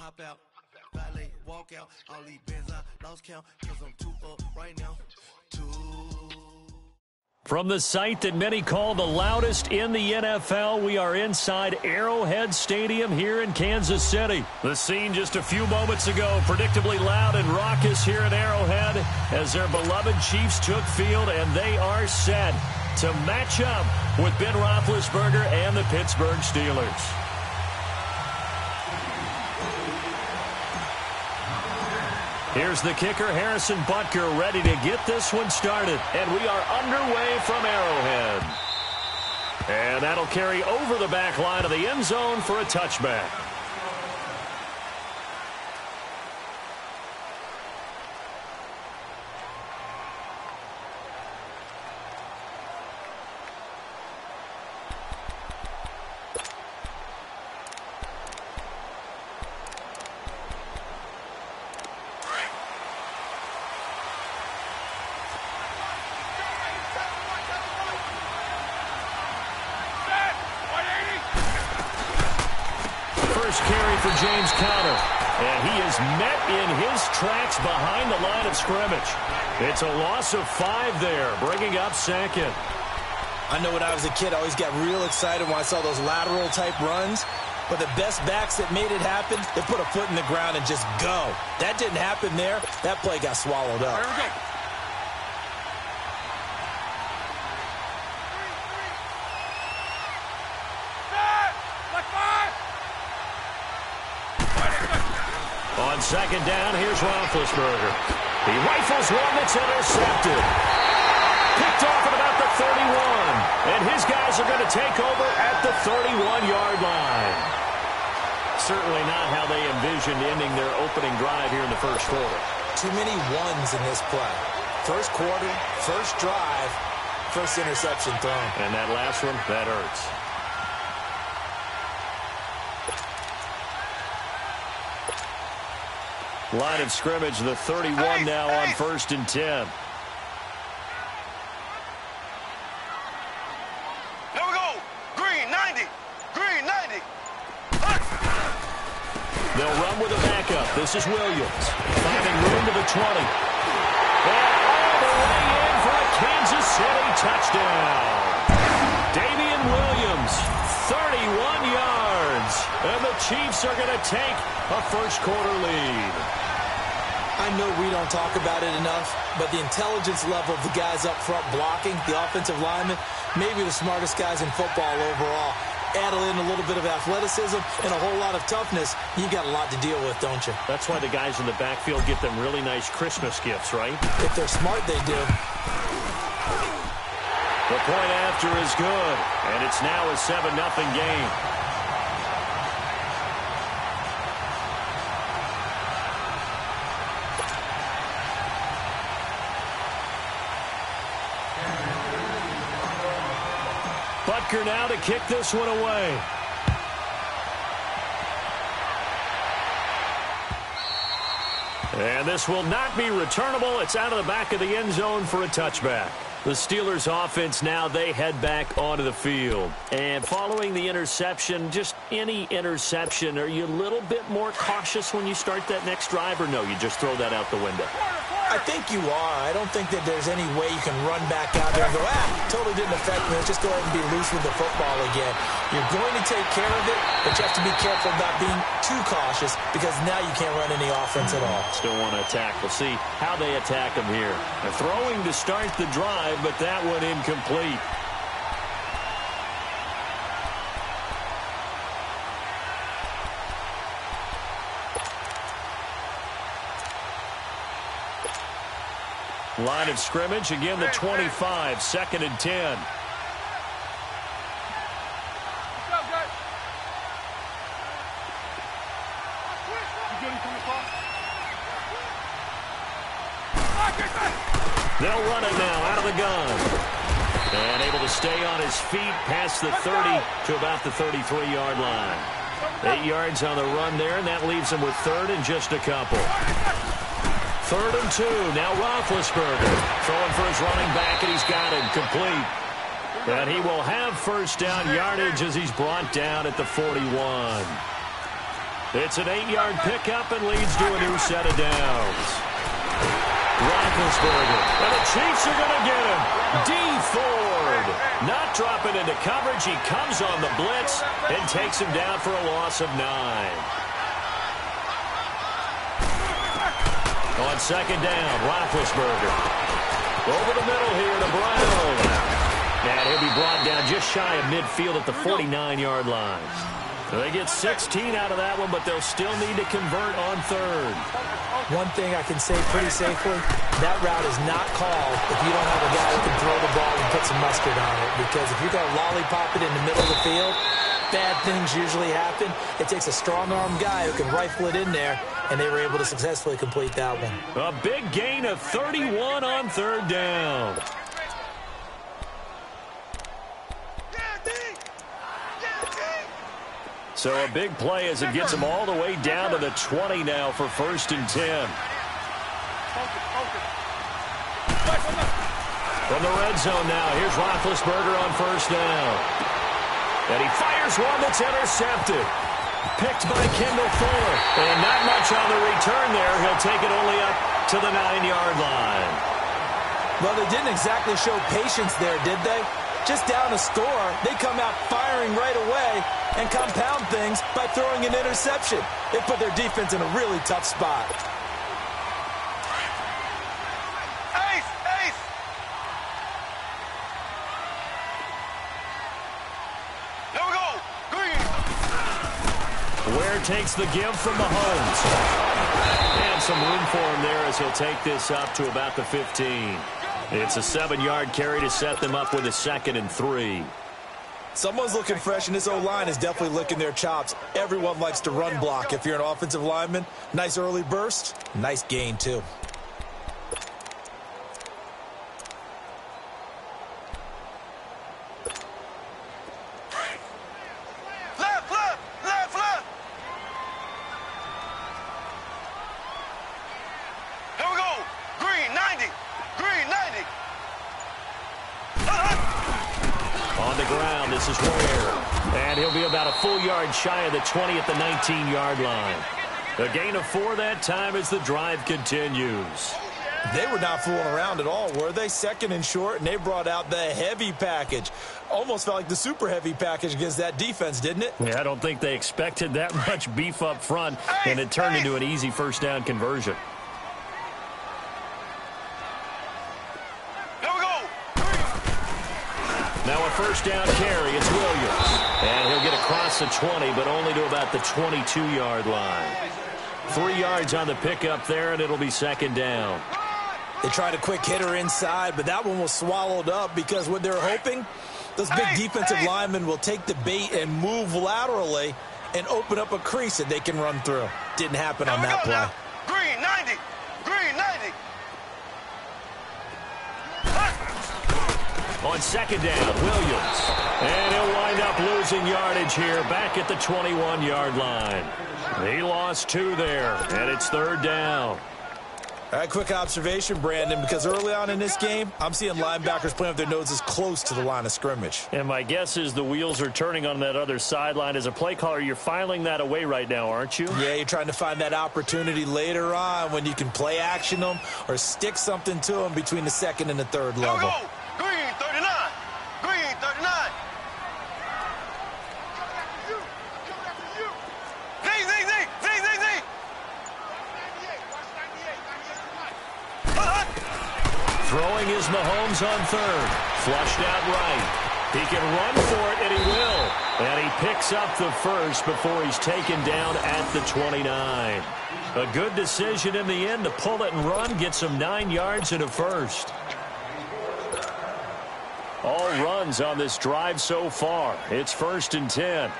hop out, valet, walk out. All these bands I lost count, cause I'm too up right now. From the site that many call the loudest in the NFL, we are inside Arrowhead Stadium here in Kansas City. The scene just a few moments ago, predictably loud and raucous here at Arrowhead as their beloved Chiefs took field, and they are set to match up with Ben Roethlisberger and the Pittsburgh Steelers. Here's the kicker, Harrison Butker, ready to get this one started. And we are underway from Arrowhead. And that'll carry over the back line of the end zone for a touchback. Carry for James Conner, and he is met in his tracks behind the line of scrimmage. It's a loss of 5 there, bringing up second. I know when I was a kid, I always got real excited when I saw those lateral type runs, but the best backs that made it happen, they put a foot in the ground and just go. That didn't happen there. That play got swallowed up. Here we go. On second down, here's Roethlisberger. He rifles one that's intercepted. Picked off at about the 31. And his guys are going to take over at the 31-yard line. Certainly not how they envisioned ending their opening drive here in the first quarter. Too many ones in this play. First quarter, first drive, first interception thrown. And that last one, that hurts. Line of scrimmage, the 31 now on 1st and 10. Here we go. Green 90. Green 90. They'll run with a backup. This is Williams. Finding room to the 20. And all the way in for a Kansas City touchdown. Damian Williams, 31 yards. And the Chiefs are going to take a first quarter lead. I know we don't talk about it enough, but the intelligence level of the guys up front blocking, the offensive linemen, maybe the smartest guys in football overall. Add in a little bit of athleticism and a whole lot of toughness, you got a lot to deal with, don't you? That's why the guys in the backfield get them really nice Christmas gifts, right? If they're smart, they do. The point after is good, and it's now a 7-0 game. Butker now to kick this one away. And this will not be returnable. It's out of the back of the end zone for a touchback. The Steelers offense now, they head back onto the field. And following the interception, just any interception, are you a little bit more cautious when you start that next drive, or no, you just throw that out the window? I think you are. I don't think that there's any way you can run back out there and go, totally didn't affect me. Let's just go ahead and be loose with the football again. You're going to take care of it, but you have to be careful about being too cautious because now you can't run any offense at all. Still want to attack. We'll see how they attack them here. They're throwing to start the drive, but that one incomplete. Line of scrimmage, again the 25, 2nd and 10. They'll run it now out of the gun. And able to stay on his feet past the 30 to about the 33-yard line. 8 yards on the run there, and that leaves him with 3rd and just a couple. 3rd and 2. Now Roethlisberger throwing for his running back, and he's got it complete. And he will have first down yardage as he's brought down at the 41. It's an 8-yard pickup and leads to a new set of downs. Roethlisberger, and the Chiefs are going to get him. Dee Ford, not dropping into coverage. He comes on the blitz and takes him down for a loss of 9. On second down, Roethlisberger. Over the middle here to Brown. And he'll be brought down just shy of midfield at the 49-yard line. So they get 16 out of that one, but they'll still need to convert on third. One thing I can say pretty safely, that route is not called if you don't have a guy who can throw the ball and put some mustard on it. Because if you're going to lollipop it in the middle of the field, bad things usually happen. It takes a strong-arm guy who can rifle it in there, and they were able to successfully complete that one. A big gain of 31 on third down. So a big play as it gets them all the way down to the 20 now for 1st and 10. From the red zone now, here's Roethlisberger on 1st down. And he fires one that's intercepted. Picked by Kendall Fuller. And not much on the return there. He'll take it only up to the 9-yard line. Well, they didn't exactly show patience there, did they? Just down a score, they come out firing right away and compound things by throwing an interception. They put their defense in a really tough spot. Ace! Ace! Here we go! Green! Ware takes the give from Mahomes. And some room for him there as he'll take this up to about the 15. It's a 7-yard carry to set them up with a 2nd and 3. Someone's looking fresh, and this O-line is definitely licking their chops. Everyone likes to run block. If you're an offensive lineman, nice early burst, nice gain, too. Left, left, left, left! Here we go! Green, 90! Green, 90! On the ground, this is Ware. And he'll be about a full yard shy of the 20 at the 19-yard line. A gain of 4 that time as the drive continues. They were not fooling around at all, were they? 2nd and short, and they brought out the heavy package. Almost felt like the super heavy package against that defense, didn't it? Yeah, I don't think they expected that much beef up front, and it turned into an easy 1st down conversion. Now a 1st down carry, it's Williams. And he'll get across the 20, but only to about the 22-yard line. 3 yards on the pickup there, and it'll be 2nd down. They tried a quick hitter inside, but that one was swallowed up because what they're hoping, those big defensive linemen will take the bait and move laterally and open up a crease that they can run through. Didn't happen on that play. Green, 90! Green, 90! On 2nd down, Williams. And he'll wind up losing yardage here back at the 21-yard line. He lost 2 there, and it's 3rd down. All right, quick observation, Brandon, because early on in this game, I'm seeing linebackers playing with their noses close to the line of scrimmage. And my guess is the wheels are turning on that other sideline. As a play caller, you're filing that away right now, aren't you? Yeah, you're trying to find that opportunity later on when you can play action them or stick something to them between the 2nd and the 3rd level. Green, 39! Green, 39! Throwing is Mahomes on 3rd. Flushed out right. He can run for it, and he will. And he picks up the 1st before he's taken down at the 29. A good decision in the end to pull it and run, get some 9 yards and a 1st. All runs on this drive so far. It's 1st and 10.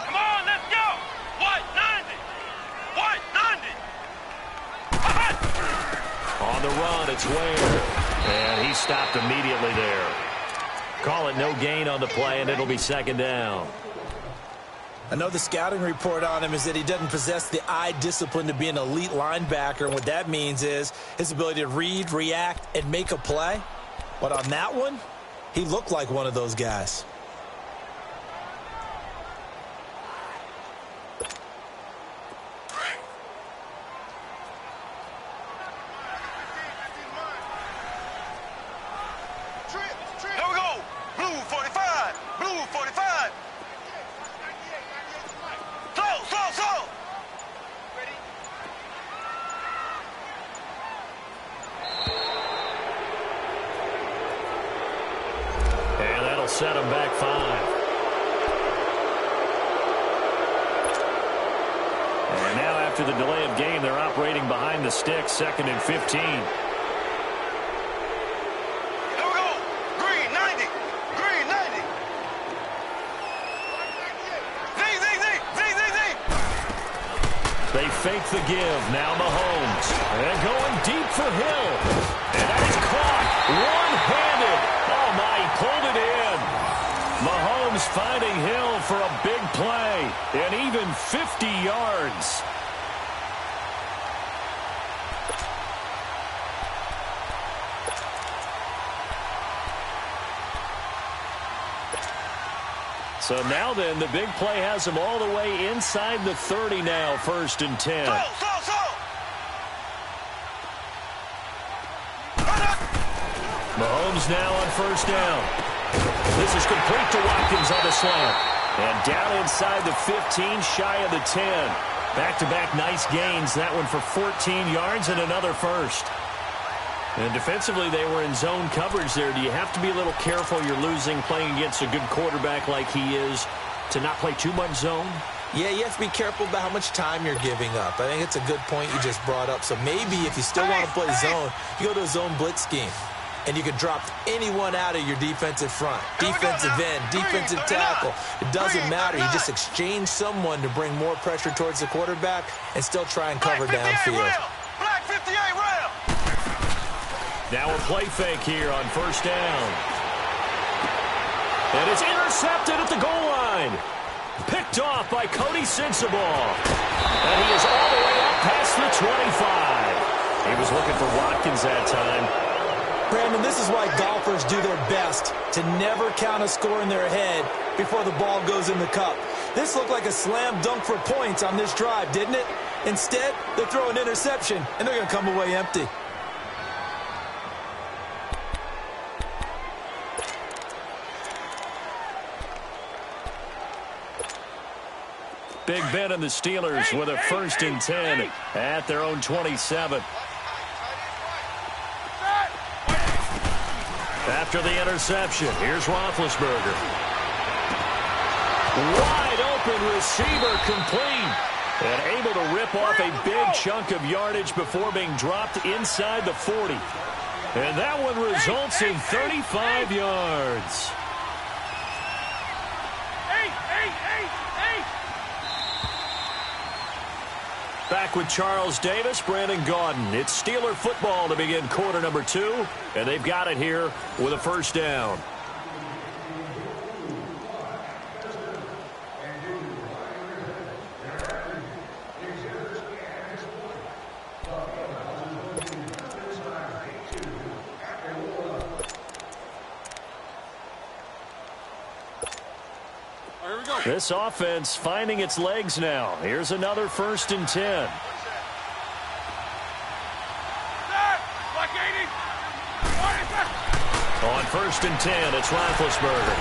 Come on, let's go! White 90! White 90! On the run, it's Ware. And he stopped immediately there. Call it no gain on the play, and it'll be 2nd down. I know the scouting report on him is that he doesn't possess the eye discipline to be an elite linebacker. And what that means is his ability to read, react, and make a play. But on that one, he looked like one of those guys. after the delay of game. They're operating behind the sticks, 2nd and 15. Here we go. Green 90. Green 90. Z. They fake the give. Now Mahomes. And going deep for Hill. And that is caught. One-handed. Oh, my, he pulled it in. Mahomes finding Hill for a big play. And even 50 yards. So now then, the big play has him all the way inside the 30 now, 1st and 10. Mahomes now on 1st down. This is complete to Watkins on the slant. And down inside the 15, shy of the 10. Back-to-back nice gains. That one for 14 yards and another first. And defensively, they were in zone coverage there. Do you have to be a little careful? You're losing, playing against a good quarterback like he is, to not play too much zone? Yeah, you have to be careful about how much time you're giving up. I think it's a good point you just brought up. So maybe if you still want to play zone, you go to a zone blitz scheme. And you can drop anyone out of your defensive front. Defensive end, defensive tackle. It doesn't matter. You just exchange someone to bring more pressure towards the quarterback and still try and cover downfield. Black 58 rail. Now a play fake here on 1st down. And it's intercepted at the goal line. Picked off by Cody Sensabaugh. And he is all the way up past the 25. He was looking for Watkins that time. Brandon, this is why golfers do their best to never count a score in their head before the ball goes in the cup. This looked like a slam dunk for points on this drive, didn't it? Instead, they throw an interception, and they're going to come away empty. Big Ben and the Steelers with a 1st and 10 at their own 27. After the interception, here's Roethlisberger. Wide open receiver complete. And able to rip off a big chunk of yardage before being dropped inside the 40. And that one results in 35 yards. Back with Charles Davis, Brandon Gaudin. It's Steeler football to begin quarter number 2, and they've got it here with a 1st down. This offense finding its legs now. Here's another 1st and 10. On 1st and 10, it's Roethlisberger.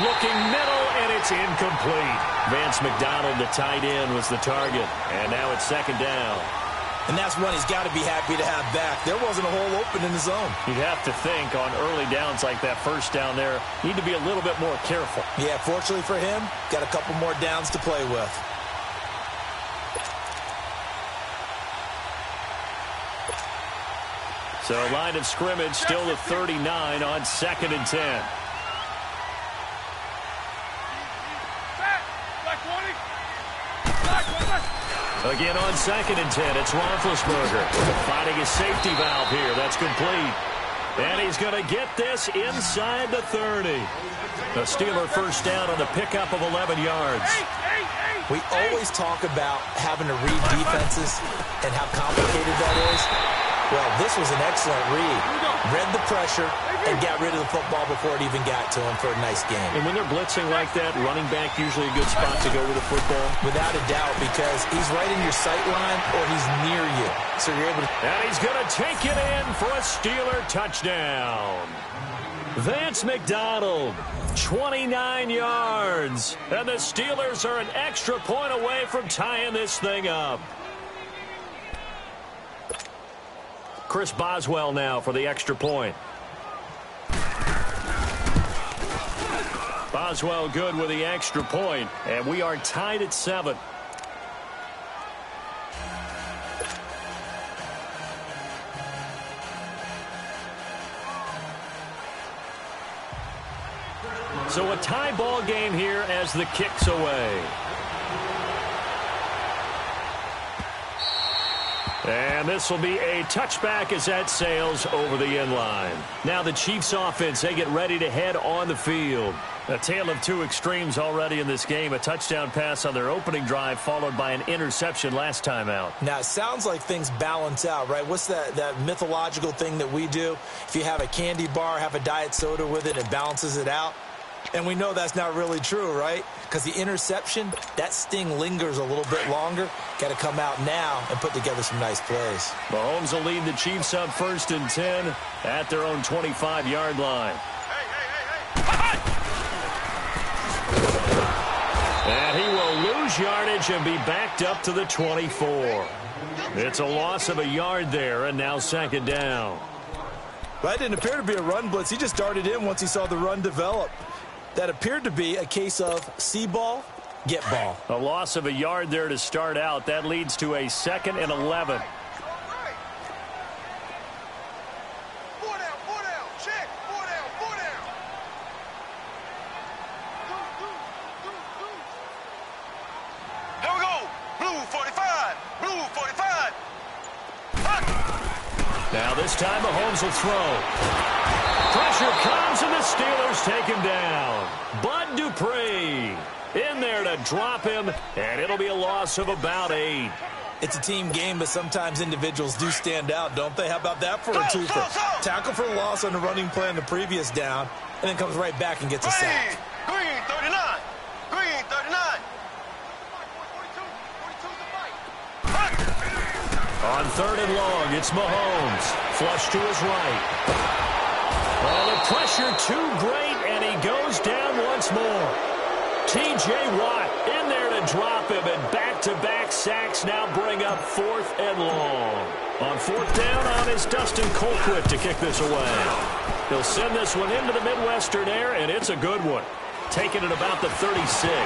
Looking middle, and it's incomplete. Vance McDonald, the tight end, was the target. And now it's 2nd down. And that's one he's got to be happy to have back. There wasn't a hole open in the zone. You'd have to think on early downs like that 1st down there, need to be a little bit more careful. Yeah, fortunately for him, got a couple more downs to play with. So line of scrimmage still the 39 on 2nd and 10. Again on 2nd and 10, it's Roethlisberger finding his safety valve here. That's complete. And he's going to get this inside the 30. The Steeler 1st down on the pickup of 11 yards. We always talk about having to read defenses and how complicated that is. Well, this was an excellent read. Read the pressure and got rid of the football before it even got to him for a nice game. And when they're blitzing like that, running back usually a good spot to go with the football. Without a doubt, because he's right in your sight line or he's near you. So you're able to... And he's going to take it in for a Steeler touchdown. Vance McDonald, 29 yards. And the Steelers are an extra point away from tying this thing up. Chris Boswell now for the extra point. Boswell good with the extra point, and we are tied at 7. So a tie ball game here as the kick's away. And this will be a touchback as that sails over the end line. Now the Chiefs offense, they get ready to head on the field. A tale of two extremes already in this game. A touchdown pass on their opening drive followed by an interception last time out. Now, it sounds like things balance out, right? What's that mythological thing that we do? If you have a candy bar, have a diet soda with it, it balances it out. And we know that's not really true, right? Because the interception, that sting lingers a little bit longer. Got to come out now and put together some nice plays. Mahomes will lead the Chiefs up 1st and 10 at their own 25-yard line. And he will lose yardage and be backed up to the 24. It's a loss of a yard there, and now 2nd down. That didn't appear to be a run blitz. He just darted in once he saw the run develop. That appeared to be a case of see ball, get ball. A loss of a yard there to start out. That leads to a 2nd and 11. Now this time Mahomes will throw. Pressure comes and the Steelers take him down. Bud Dupree in there to drop him, and it'll be a loss of about 8. It's a team game, but sometimes individuals do stand out, don't they? How about that for a twofer? Tackle for a loss on the running play on the previous down, and then comes right back and gets a sack. Green 39. Green 39. On 3rd and long, it's Mahomes. Flush to his right. Oh, the pressure too great, and he goes down once more. T.J. Watt in there to drop him, and back-to-back sacks now bring up 4th and long. On 4th down on is Dustin Colquitt to kick this away. He'll send this one into the Midwestern air, and it's a good one. Taking it about the 36.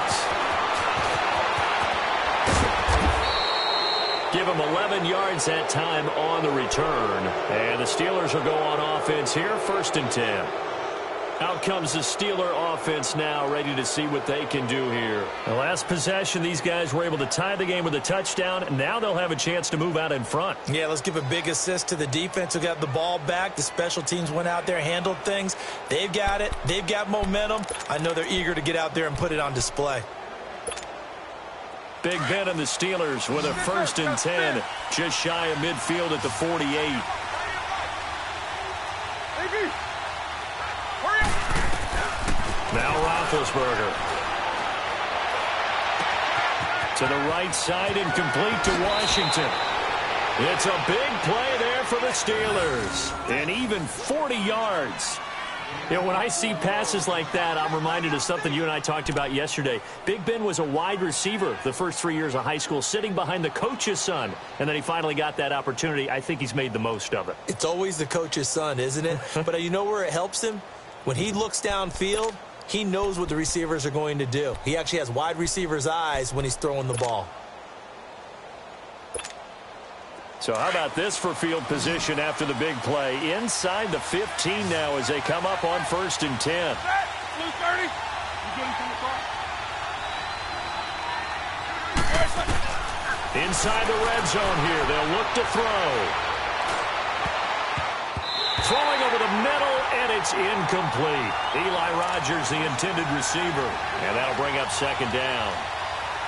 Give him 11 yards that time on the return. And the Steelers will go on offense here, 1st and 10. Out comes the Steeler offense now, ready to see what they can do here. The last possession, these guys were able to tie the game with a touchdown. Now they'll have a chance to move out in front. Yeah, let's give a big assist to the defense who got the ball back. The special teams went out there, handled things. They've got it. They've got momentum. I know they're eager to get out there and put it on display. Big Ben and the Steelers with a 1st and 10, just shy of midfield at the 48. Now Roethlisberger. To the right side and complete to Washington. It's a big play there for the Steelers. And even 40 yards. You know, when I see passes like that, I'm reminded of something you and I talked about yesterday. Big Ben was a wide receiver the first 3 years of high school, sitting behind the coach's son. And then he finally got that opportunity. I think he's made the most of it. It's always the coach's son, isn't it? But you know where it helps him? When he looks downfield, he knows what the receivers are going to do. He actually has wide receivers' eyes when he's throwing the ball. So how about this for field position after the big play? Inside the 15 now as they come up on 1st and 10. Inside the red zone here. They'll look to throw. Throwing over the middle, and it's incomplete. Eli Rogers, the intended receiver. And that'll bring up 2nd down.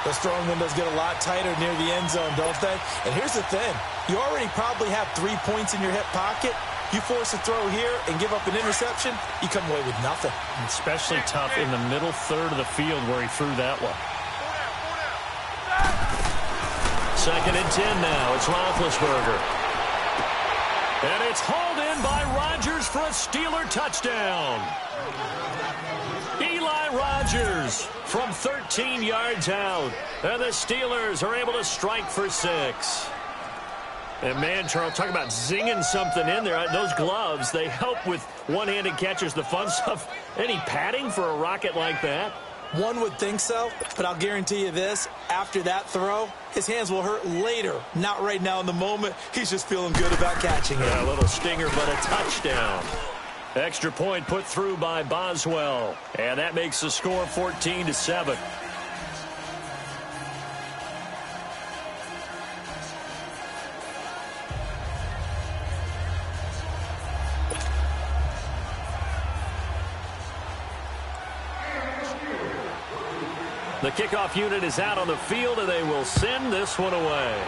Those throwing windows get a lot tighter near the end zone, don't they? And here's the thing. You already probably have 3 points in your hip pocket. You force a throw here and give up an interception, you come away with nothing. Especially tough in the middle third of the field where he threw that one. 2nd and 10 now. It's Roethlisberger. And it's hauled in by Rodgers for a Steeler touchdown. Eli Rogers from 13 yards out. And the Steelers are able to strike for 6. And, man, Charles, talk about zinging something in there. Those gloves, they help with one-handed catches, the fun stuff. Any padding for a rocket like that? One would think so, but I'll guarantee you this. After that throw, his hands will hurt later. Not right now in the moment. He's just feeling good about catching it. Yeah, a little stinger, but a touchdown. Extra point put through by Boswell. And that makes the score 14-7. The kickoff unit is out on the field, and they will send this one away.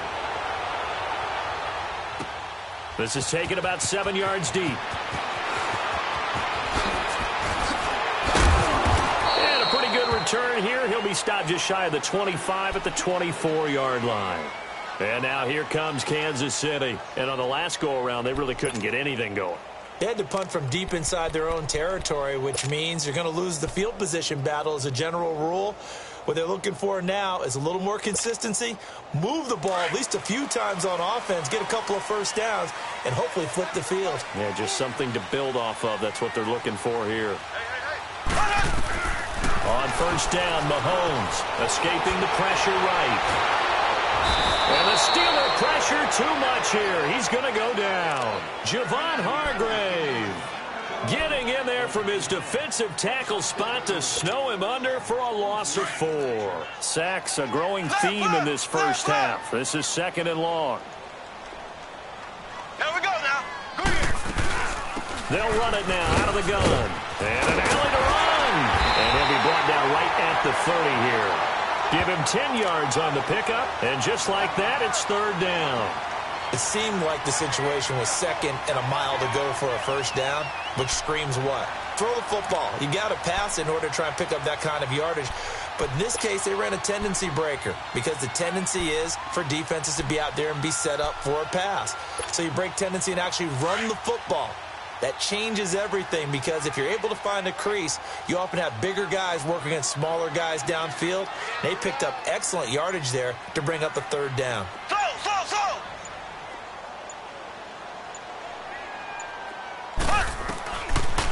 This is taken about 7 yards deep. And a pretty good return here. He'll be stopped just shy of the 25 at the 24-yard line. And now here comes Kansas City. And on the last go-around, they really couldn't get anything going. They had to punt from deep inside their own territory, which means you're going to lose the field position battle as a general rule. What they're looking for now is a little more consistency, move the ball at least a few times on offense, get a couple of first downs, and hopefully flip the field. Yeah, just something to build off of. That's what they're looking for here. On first down, Mahomes escaping the pressure right. And the Steeler pressure too much here. He's going to go down. Javon Hargrave getting in there from his defensive tackle spot to snow him under for a loss of 4. Sacks, a growing theme in this first half. This is 2nd and long. There we go now. They'll run it now out of the gun. And an alley to run. And he'll be brought down right at the 30 here. Give him 10 yards on the pickup. And just like that, it's 3rd down. It seemed like the situation was 2nd and a mile to go for a first down, which screams what? Throw the football. You got to pass in order to try and pick up that kind of yardage. But in this case, they ran a tendency breaker because the tendency is for defenses to be out there and be set up for a pass. So you break tendency and actually run the football. That changes everything because if you're able to find a crease, you often have bigger guys working against smaller guys downfield. They picked up excellent yardage there to bring up the 3rd down.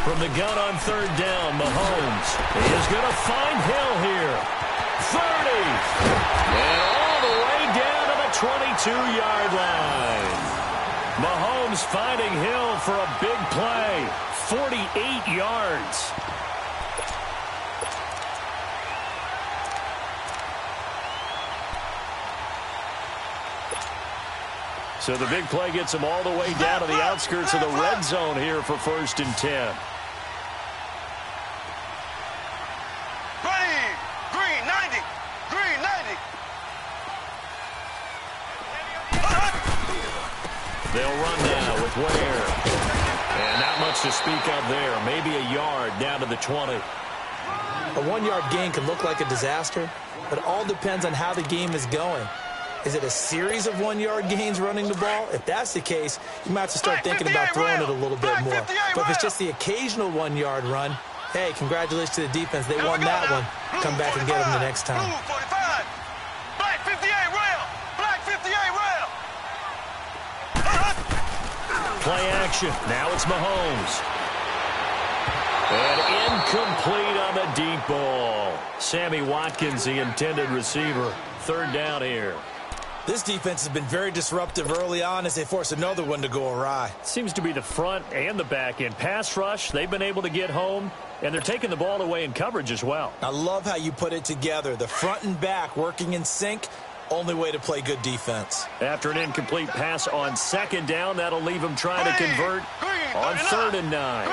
From the gun on 3rd down, Mahomes is going to find Hill here. 30. And all the way down to the 22-yard line. Mahomes finding Hill for a big play. 48 yards. So the big play gets him all the way down to the outskirts of the red zone here for 1st and 10. They'll run now with Ware. And not much to speak of there. Maybe a yard down to the 20. A 1-yard gain can look like a disaster, but it all depends on how the game is going. Is it a series of 1-yard gains running the ball? If that's the case, you might have to start thinking about throwing it a little bit more. But if it's just the occasional 1-yard run, hey, congratulations to the defense. They won that one. Come back and get them the next time. Black 58 rail. Black 58 rail. Play action. Now it's Mahomes. And incomplete on the deep ball. Sammy Watkins, the intended receiver. 3rd down here. This defense has been very disruptive early on as they force another one to go awry. Seems to be the front and the back end. Pass rush, they've been able to get home, and they're taking the ball away in coverage as well. I love how you put it together. The front and back working in sync. Only way to play good defense. After an incomplete pass on 2nd down, that'll leave him trying to convert on 3rd and 9.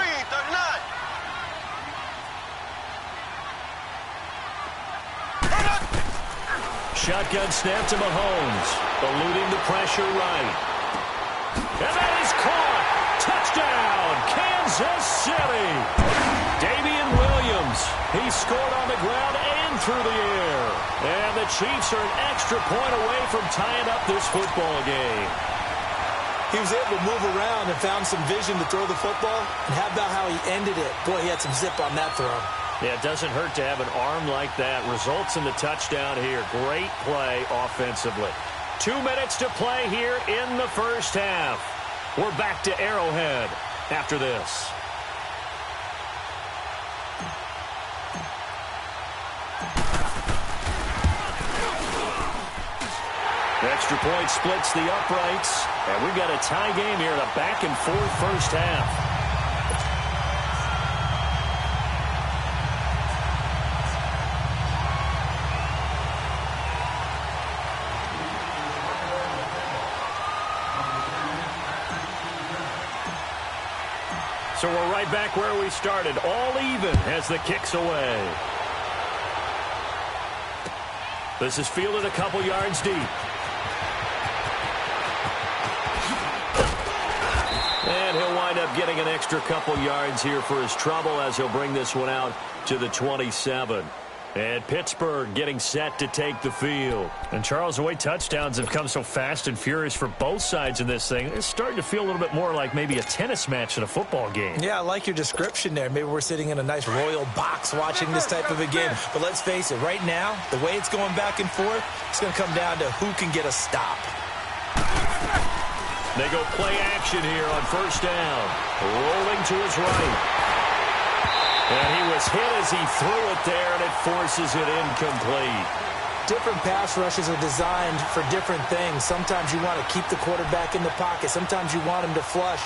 Shotgun snap to Mahomes, eluding the pressure right. And that is caught. Touchdown, Kansas City. Damian Williams, he scored on the ground and through the air. And the Chiefs are an extra point away from tying up this football game. He was able to move around and found some vision to throw the football. And how about how he ended it? Boy, he had some zip on that throw. Yeah, it doesn't hurt to have an arm like that. Results in the touchdown here. Great play offensively. 2 minutes to play here in the first half. We're back to Arrowhead after this. The extra point splits the uprights. And we've got a tie game here in a back-and-forth first half. So we're right back where we started, all even as the kick's away. This is fielded a couple yards deep. And he'll wind up getting an extra couple yards here for his trouble as he'll bring this one out to the 27. And Pittsburgh getting set to take the field. And, Charles, the way touchdowns have come so fast and furious for both sides in this thing, it's starting to feel a little bit more like maybe a tennis match in a football game. Yeah, I like your description there. Maybe we're sitting in a nice royal box watching this type of a game. But let's face it, right now, the way it's going back and forth, it's going to come down to who can get a stop. They go play action here on first down. Rolling to his right. And he was hit as he threw it there, and it forces it incomplete. Different pass rushes are designed for different things. Sometimes you want to keep the quarterback in the pocket. Sometimes you want him to flush.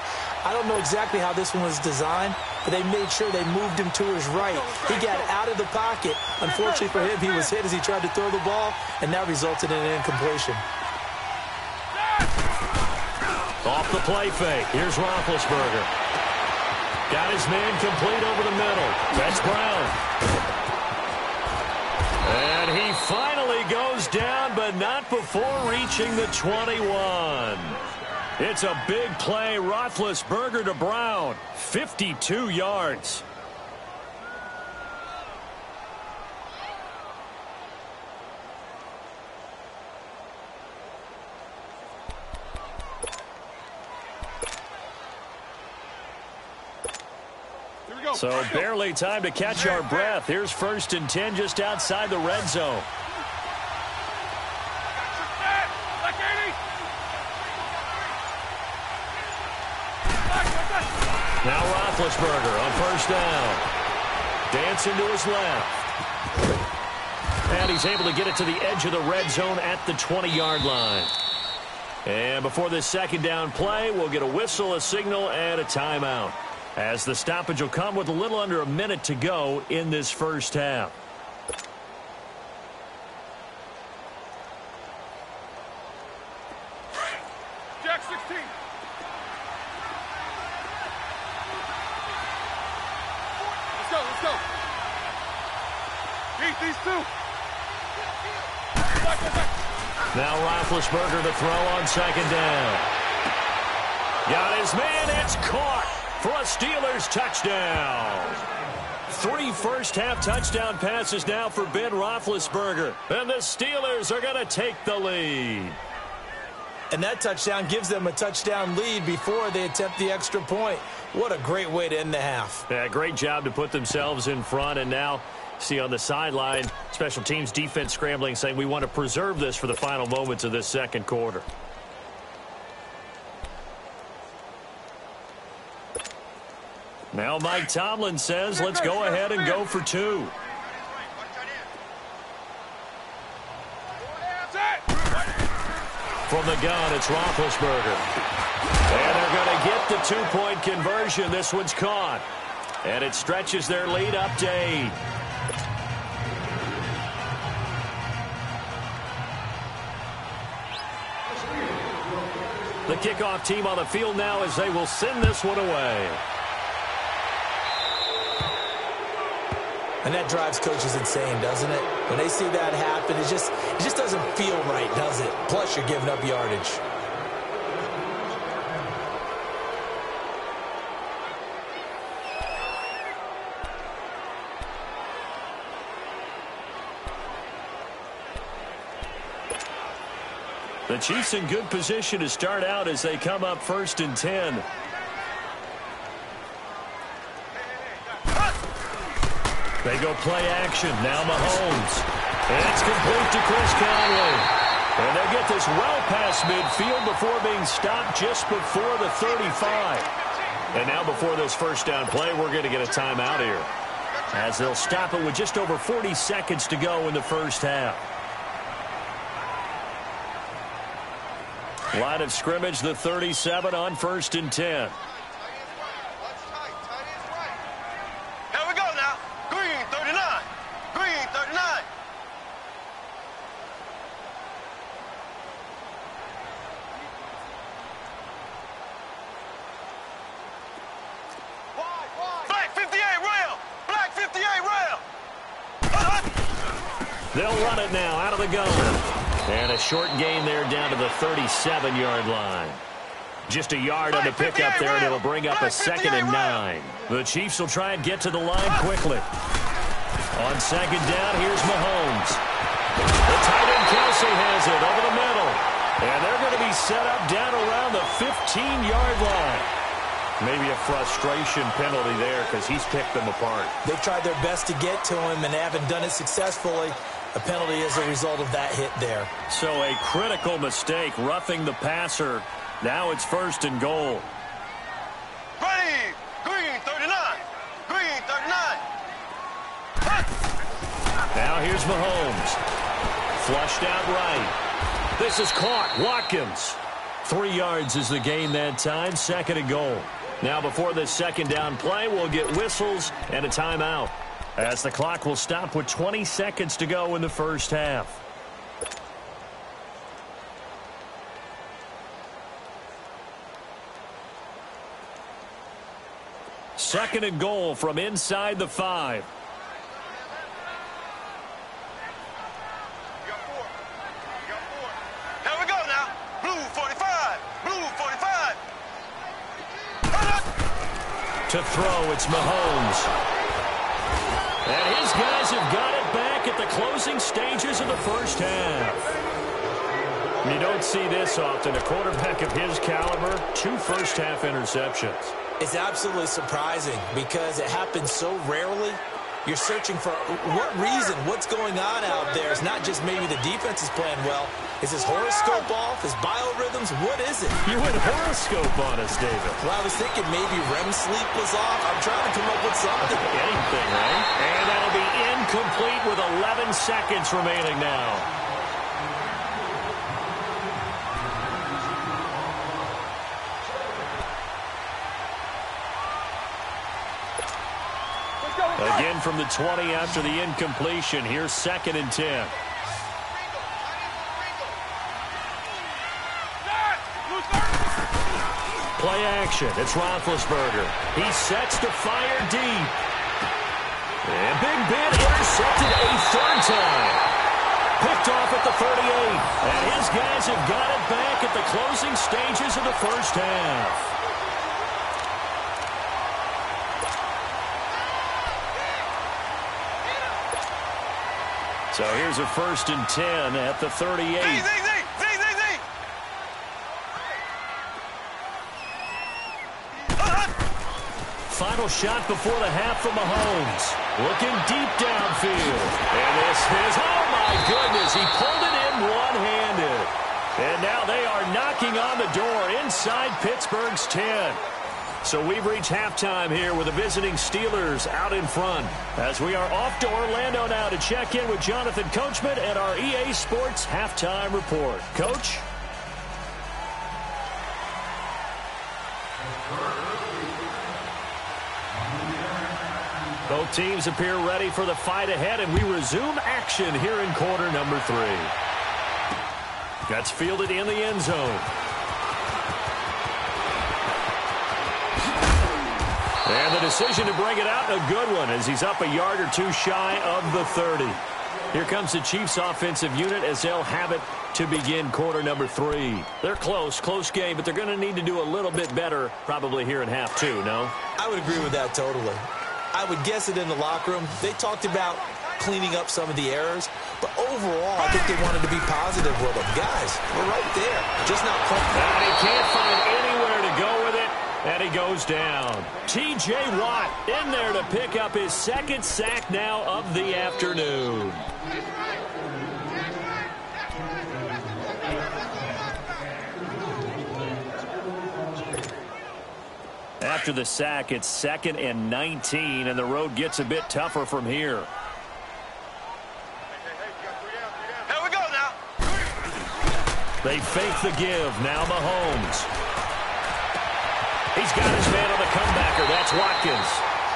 I don't know exactly how this one was designed, but they made sure they moved him to his right. He got out of the pocket. Unfortunately for him, he was hit as he tried to throw the ball, and that resulted in an incompletion. Off the play fake. Here's Roethlisberger. Got his man complete over the middle. That's Brown. And he finally goes down, but not before reaching the 21. It's a big play. Roethlisberger to Brown. 52 yards. So barely time to catch our breath. Here's 1st and 10 just outside the red zone. Now Roethlisberger on first down. Dancing to his left. And he's able to get it to the edge of the red zone at the 20-yard line. And before this second down play, we'll get a whistle, a signal, and a timeout, as the stoppage will come with a little under a minute to go in this first half. Jack 16. Let's go. Beat these two. Now Roethlisberger to throw on second down. Got his man, it's caught for a Steelers touchdown. 3 first-half touchdown passes now for Ben Roethlisberger. And the Steelers are going to take the lead. And that touchdown gives them a touchdown lead before they attempt the extra point. What a great way to end the half. Yeah, great job to put themselves in front. And now, see on the sideline, special teams defense scrambling, saying we want to preserve this for the final moments of this second quarter. Now Mike Tomlin says, let's go ahead and go for 2. From the gun, it's Roethlisberger. And they're going to get the 2-point conversion. This one's caught. And it stretches their lead up to 8. The kickoff team on the field now as they will send this one away. And that drives coaches insane, doesn't it? When they see that happen, it just doesn't feel right, does it? Plus, you're giving up yardage. The Chiefs in good position to start out as they come up 1st and 10. They go play action. Now Mahomes. And it's complete to Chris Conley. And they get this well past midfield before being stopped just before the 35. And now before this first down play, we're going to get a timeout here, as they'll stop it with just over 40 seconds to go in the first half. Line of scrimmage, the 37 on 1st and 10. They'll run it now out of the gun. And a short gain there down to the 37-yard line. Just a yard on the pickup there, and it'll bring up a 2nd and 9. The Chiefs will try and get to the line quickly. On 2nd down, here's Mahomes. The tight end Kelsey has it over the middle. And they're going to be set up down around the 15-yard line. Maybe a frustration penalty there because he's picked them apart. They tried their best to get to him and haven't done it successfully. A penalty as a result of that hit there. So a critical mistake, roughing the passer. Now it's 1st and goal. Ready. Green 39. Green 39. Now here's Mahomes. Flushed out right. This is caught. Watkins. 3 yards is the gain that time. 2nd and goal. Now before this 2nd down play, we'll get whistles and a timeout, as the clock will stop with 20 seconds to go in the first half. Second and goal from inside the 5. Here we go now. Blue 45. Blue 45. To throw, it's Mahomes. And his guys have got it back at the closing stages of the first half. You don't see this often. A quarterback of his caliber, 2 first-half interceptions. It's absolutely surprising because it happens so rarely. You're searching for what reason, what's going on out there. It's not just maybe the defense is playing well. Is his horoscope off? His biorhythms? What is it? You went horoscope on us, David. Well, I was thinking maybe REM sleep was off. I'm trying to come up with something. Anything, right? And that'll be incomplete with 11 seconds remaining now. Again from the 20 after the incompletion. Here's 2nd and 10. Play action. It's Roethlisberger. He sets to fire deep. And Big Ben intercepted a 3rd time. Picked off at the 38. And his guys have got it back at the closing stages of the first half. So here's a 1st and 10 at the 38. Final shot before the half from Mahomes. Looking deep downfield. And this is, oh my goodness, he pulled it in one-handed. And now they are knocking on the door inside Pittsburgh's 10. So we've reached halftime here with the visiting Steelers out in front, as we are off to Orlando now to check in with Jonathan Coachman and our EA Sports Halftime Report. Coach? Both teams appear ready for the fight ahead, and we resume action here in quarter number 3. That's fielded in the end zone. And the decision to bring it out, a good one, as he's up a yard or 2 shy of the 30. Here comes the Chiefs offensive unit as they'll have it to begin quarter number 3. They're close game, but they're going to need to do a little bit better probably here in half 2, no? I would agree with that totally. I would guess it in the locker room. They talked about cleaning up some of the errors, but overall, I think they wanted to be positive with them. Guys, we're right there. Just not quite. And he can't find anywhere to go with it, and he goes down. T.J. Watt in there to pick up his 2nd sack now of the afternoon. After the sack, it's 2nd and 19, and the road gets a bit tougher from here. Here we go now. They fake the give. Now Mahomes. He's got his man on the comebacker. That's Watkins.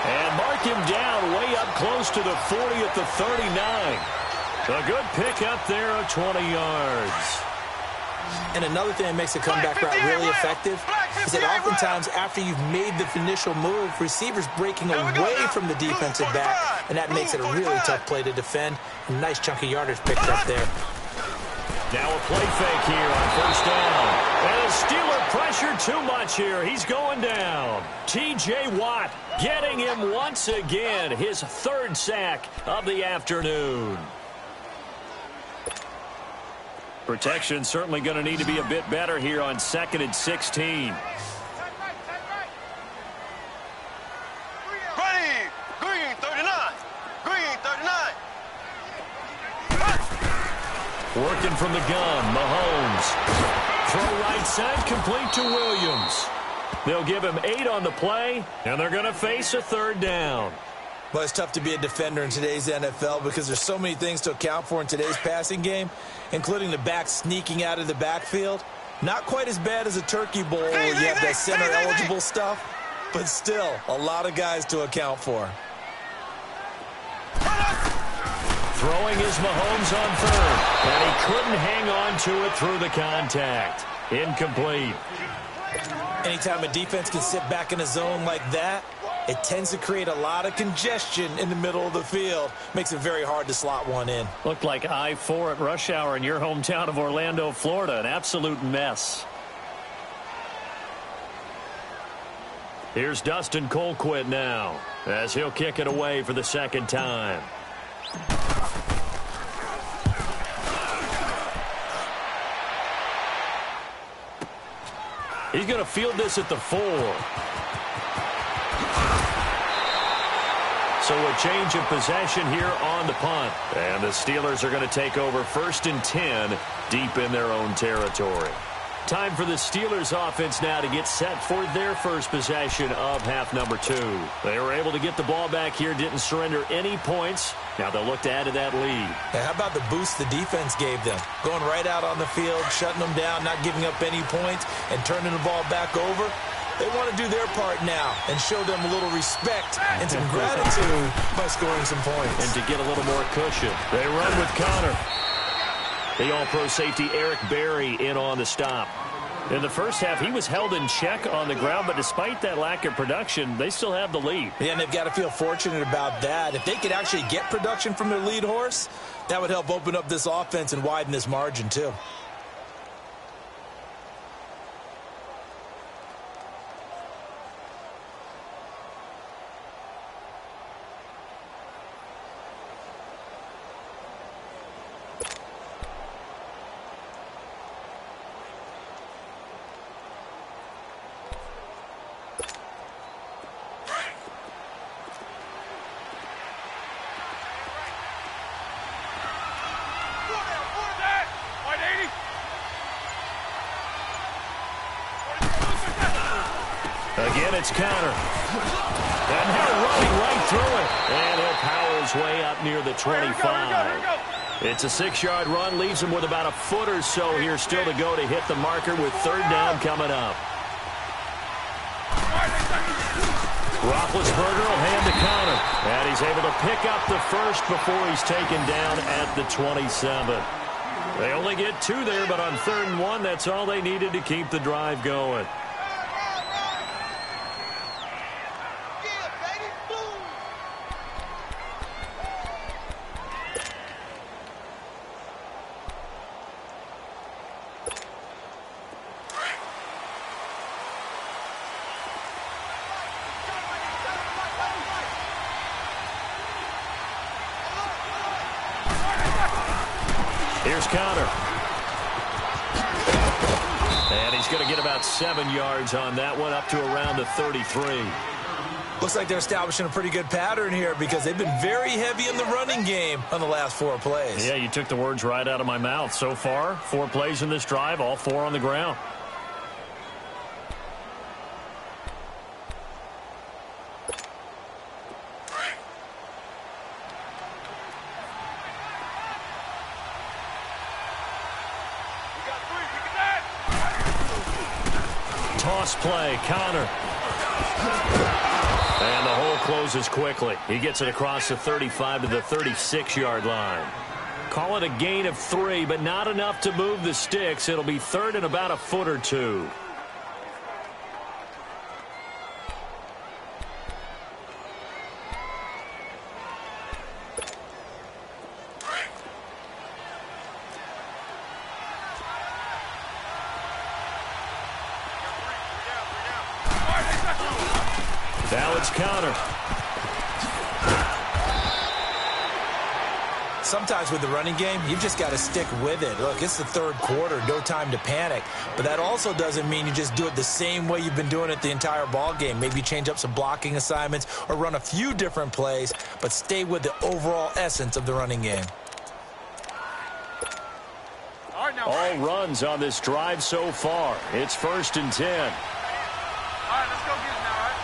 And mark him down way up close to the 40 at the 39. A good pick up there of 20 yards. And another thing that makes a comeback route really effective is that oftentimes after you've made the initial move, receivers breaking away from the defensive back, and that makes it a really tough play to defend. A nice chunk of yardage picked up there. Now a play fake here on first down. And the Steeler pressure too much here. He's going down. T.J. Watt getting him once again. His third sack of the afternoon. Protection certainly going to need to be a bit better here on 2nd and 16. Green 39. Green 39. Working from the gun, Mahomes. Throw right side, complete to Williams. They'll give him 8 on the play, and they're going to face a third down. Well, it's tough to be a defender in today's NFL because there's so many things to account for in today's passing game, including the back sneaking out of the backfield. Not quite as bad as a turkey bowl where you have that center-eligible stuff, but still a lot of guys to account for. Throwing is Mahomes on third, and he couldn't hang on to it through the contact. Incomplete. Anytime a defense can sit back in a zone like that, it tends to create a lot of congestion in the middle of the field. Makes it very hard to slot one in. Looked like I-4 at rush hour in your hometown of Orlando, Florida. An absolute mess. Here's Dustin Colquitt now, as he'll kick it away for the second time. He's going to field this at the 4. So a change of possession here on the punt. And the Steelers are going to take over 1st and 10 deep in their own territory. Time for the Steelers offense now to get set for their first possession of half number 2. They were able to get the ball back here, didn't surrender any points. Now they'll look to add to that lead. Yeah, how about the boost the defense gave them? Going right out on the field, shutting them down, not giving up any points, and turning the ball back over. They want to do their part now and show them a little respect and some gratitude by scoring some points. And to get a little more cushion. They run with Connor. The all-pro safety Eric Berry in on the stop. In the first half, he was held in check on the ground, but despite that lack of production, they still have the lead. Yeah, and they've got to feel fortunate about that. If they could actually get production from their lead horse, that would help open up this offense and widen this margin, too. Again, it's Connor. And now running right through it. And he'll power his way up near the 25. It's a 6-yard run. Leaves him with about a foot or so here still to go to hit the marker with third down coming up. Roethlisberger will hand to Connor. And he's able to pick up the first before he's taken down at the 27. They only get 2 there, but on 3rd and 1, that's all they needed to keep the drive going. Here's Connor. And he's going to get about 7 yards on that one, up to around the 33. Looks like they're establishing a pretty good pattern here because they've been very heavy in the running game on the last 4 plays. Yeah, you took the words right out of my mouth. So far, 4 plays in this drive, all 4 on the ground. Toss play, Connor. And the hole closes quickly. He gets it across the 35 to the 36-yard line. Call it a gain of 3, but not enough to move the sticks. It'll be third and about a foot or two. Now it's counter. Sometimes with the running game, you've just got to stick with it. Look, it's the third quarter, no time to panic. But that also doesn't mean you just do it the same way you've been doing it the entire ball game. Maybe change up some blocking assignments or run a few different plays, but stay with the overall essence of the running game. All runs on this drive so far. It's 1st and 10. All right, let's go get it now, all right?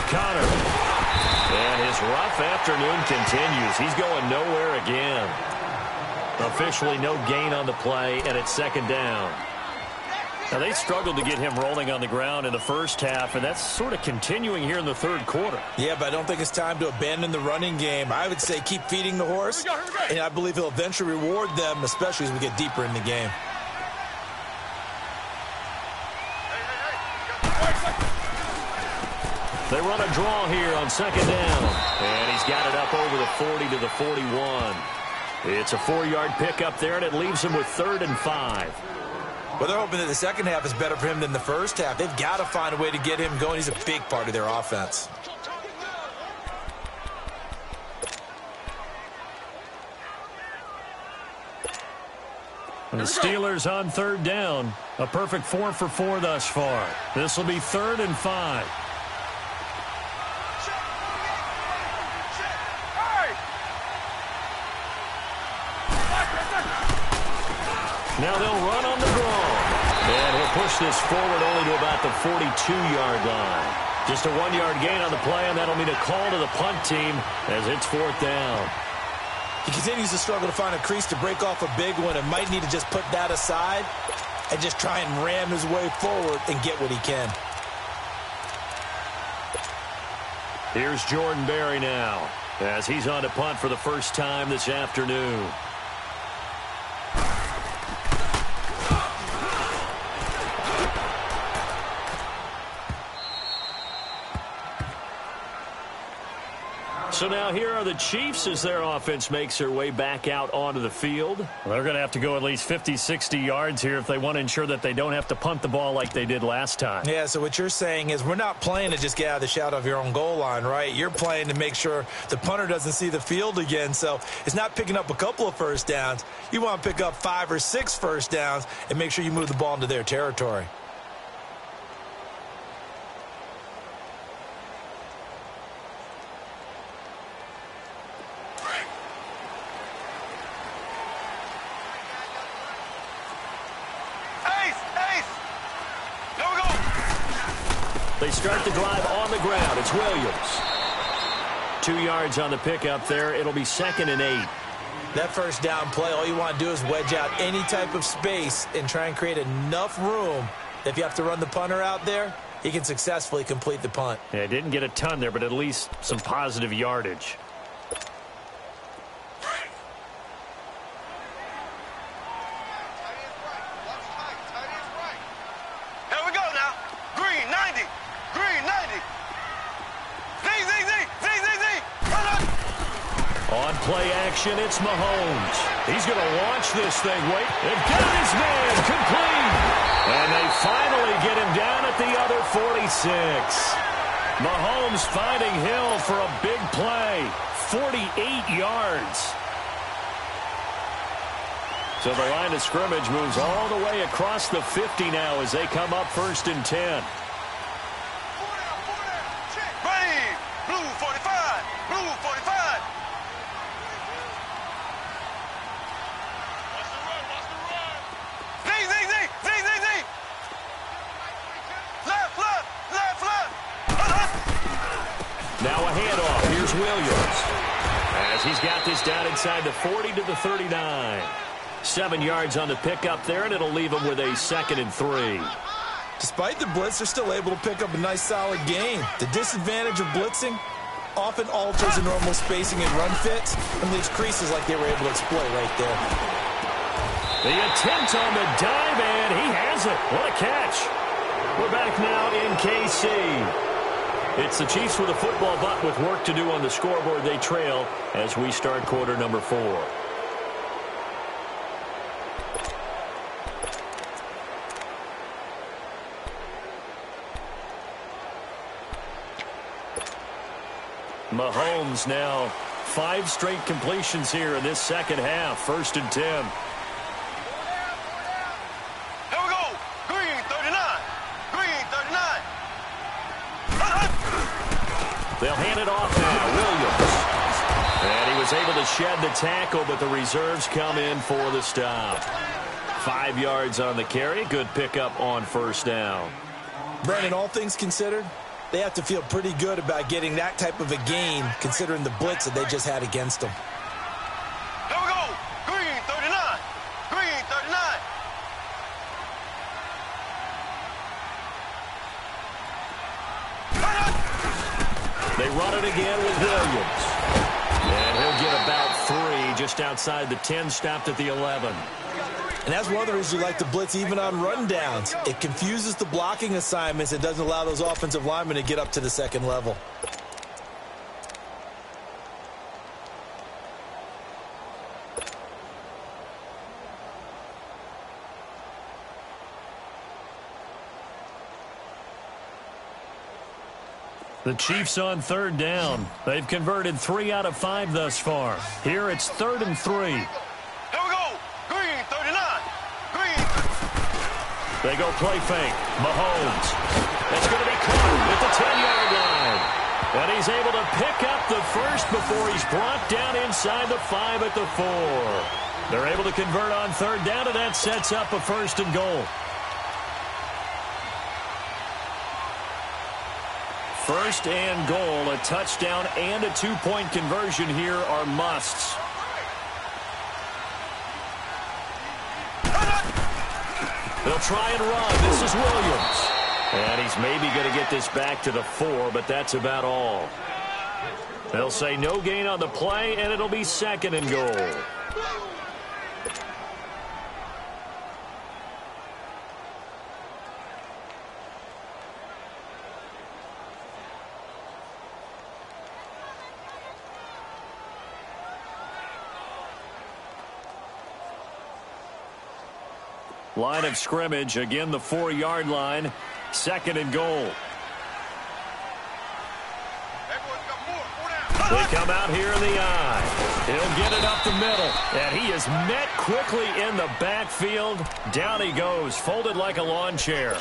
Connor. And his rough afternoon continues. He's going nowhere again. Officially no gain on the play, and it's 2nd down. Now, they struggled to get him rolling on the ground in the first half, and that's sort of continuing here in the third quarter. Yeah, but I don't think it's time to abandon the running game. I would say keep feeding the horse, and I believe he'll eventually reward them, especially as we get deeper in the game. They run a draw here on 2nd down. And he's got it up over the 40 to the 41. It's a 4-yard pickup there, and it leaves him with 3rd and 5. Well, they're hoping that the second half is better for him than the first half. They've got to find a way to get him going. He's a big part of their offense. And the Steelers on 3rd down. A perfect 4 for 4 thus far. This will be 3rd and 5. Now they'll run on the draw. And he'll push this forward only to about the 42-yard line. Just a 1-yard gain on the play, and that'll mean a call to the punt team as it's 4th down. He continues to struggle to find a crease to break off a big one and might need to just put that aside and just try and ram his way forward and get what he can. Here's Jordan Berry now as he's on to punt for the first time this afternoon. So now here are the Chiefs as their offense makes their way back out onto the field. They're going to have to go at least 50, 60 yards here if they want to ensure that they don't have to punt the ball like they did last time. Yeah, so what you're saying is we're not playing to just get out of the shadow of your own goal line, right? You're playing to make sure the punter doesn't see the field again. So it's not picking up a couple of first downs. You want to pick up 5 or 6 first downs and make sure you move the ball into their territory. They start the drive on the ground. It's Williams. 2 yards on the pickup there. It'll be 2nd and 8. That first down play, all you want to do is wedge out any type of space and try and create enough room that if you have to run the punter out there, he can successfully complete the punt. Yeah, didn't get a ton there, but at least some positive yardage. On play action, it's Mahomes. He's going to launch this thing. Wait, they've got his man complete. And they finally get him down at the other 46. Mahomes finding Hill for a big play. 48 yards. So the line of scrimmage moves all the way across the 50 now as they come up 1st and 10. Blue 45. Blue 45. Now a handoff. Here's Williams. As he's got this down inside the 40 to the 39. 7 yards on the pickup there, and it'll leave him with a 2nd and 3. Despite the blitz, they're still able to pick up a nice solid gain. The disadvantage of blitzing, often alters the normal spacing and run fits and leaves creases like they were able to exploit right there. The attempt on the dive, and he has it. What a catch. We're back now in KC. It's the Chiefs with a football, but with work to do on the scoreboard. They trail as we start quarter number 4. Mahomes now 5 straight completions here in this second half. 1st and 10. Here we go. Green 39. Green 39. They'll hand it off now. Williams. And he was able to shed the tackle, but the reserves come in for the stop. 5 yards on the carry. Good pickup on 1st down. Brandon, all things considered, they have to feel pretty good about getting that type of a gain, considering the blitz that they just had against them. Here we go. Green 39. Green 39. They run it again with Williams. And he'll get about 3 just outside the 10, stopped at the 11. And that's one of the reasons you like to blitz even on rundowns. It confuses the blocking assignments and doesn't allow those offensive linemen to get up to the second level. The Chiefs on 3rd down. They've converted 3 out of 5 thus far. Here it's 3rd and 3. Here we go. Green 39. Green. They go play fake. Mahomes. It's going to be caught at the 10-yard line. And he's able to pick up the first before he's brought down inside the 5 at the 4. They're able to convert on 3rd down, and that sets up a 1st and goal. 1st and goal, a touchdown and a 2-point conversion here are musts. They'll try and run. This is Williams. And he's maybe going to get this back to the 4, but that's about all. They'll say no gain on the play, and it'll be 2nd and goal. Line of scrimmage, again the 4-yard line, 2nd and goal. They come out here in the eye. He'll get it up the middle, and he is met quickly in the backfield. Down he goes, folded like a lawn chair.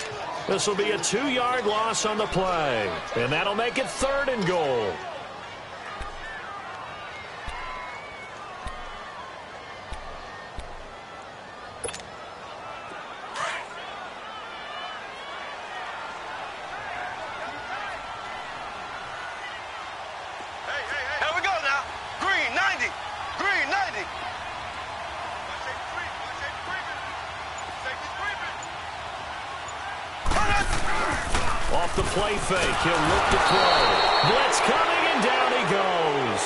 This will be a 2-yard loss on the play, and that'll make it 3rd and goal. Off the play fake, he'll look to throw. Blitz coming, and down he goes.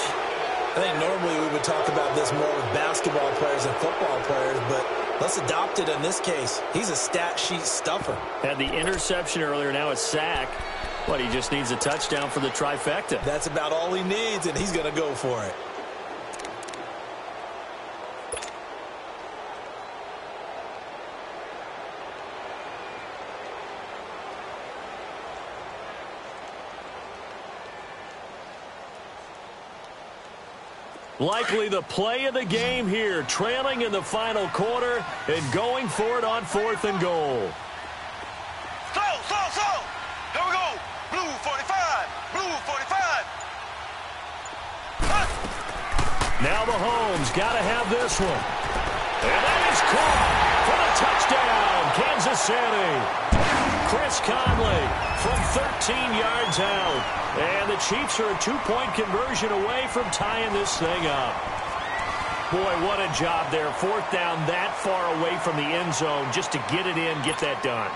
I think normally we would talk about this more with basketball players and football players, but let's adopt it in this case. He's a stat sheet stuffer. Had the interception earlier, now a sack. But he just needs a touchdown for the trifecta. That's about all he needs, and he's going to go for it. Likely the play of the game here, trailing in the final quarter and going for it on 4th and goal. Slow. Here we go. Blue 45. Blue 45. Now Mahomes got to have this one. And that is caught for the touchdown, Kansas City. Chris Conley from 13 yards out. And the Chiefs are a 2-point conversion away from tying this thing up. Boy, what a job there. 4th down that far away from the end zone just to get it in, get that done.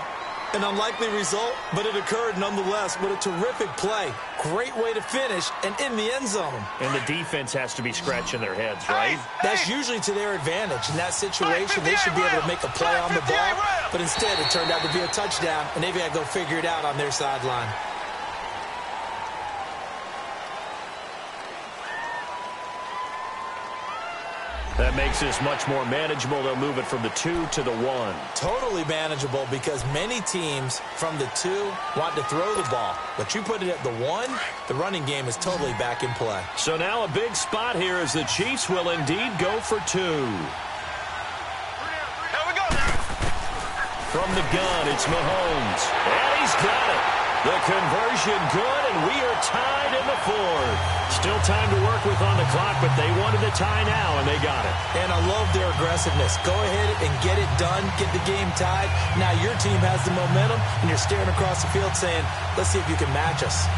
An unlikely result, but it occurred nonetheless. What a terrific play. great way to finish and in the end zone. And the defense has to be scratching their heads, right? That's usually to their advantage. In that situation, they should be able to make a play on the ball, but instead it turned out to be a touchdown, and they've got to go figure it out on their sideline. That makes this much more manageable. They'll move it from the 2 to the 1. Totally manageable because many teams from the 2 want to throw the ball. But you put it at the 1, the running game is totally back in play. So now a big spot here as the Chiefs will indeed go for 2. Here we go. From the gun, it's Mahomes. And he's got it. The conversion good, and we are tied in the 4th. Still time to work with on the clock, but they wanted the tie now, and they got it. And I love their aggressiveness. Go ahead and get it done, get the game tied. Now your team has the momentum, and you're staring across the field saying, let's see if you can match us.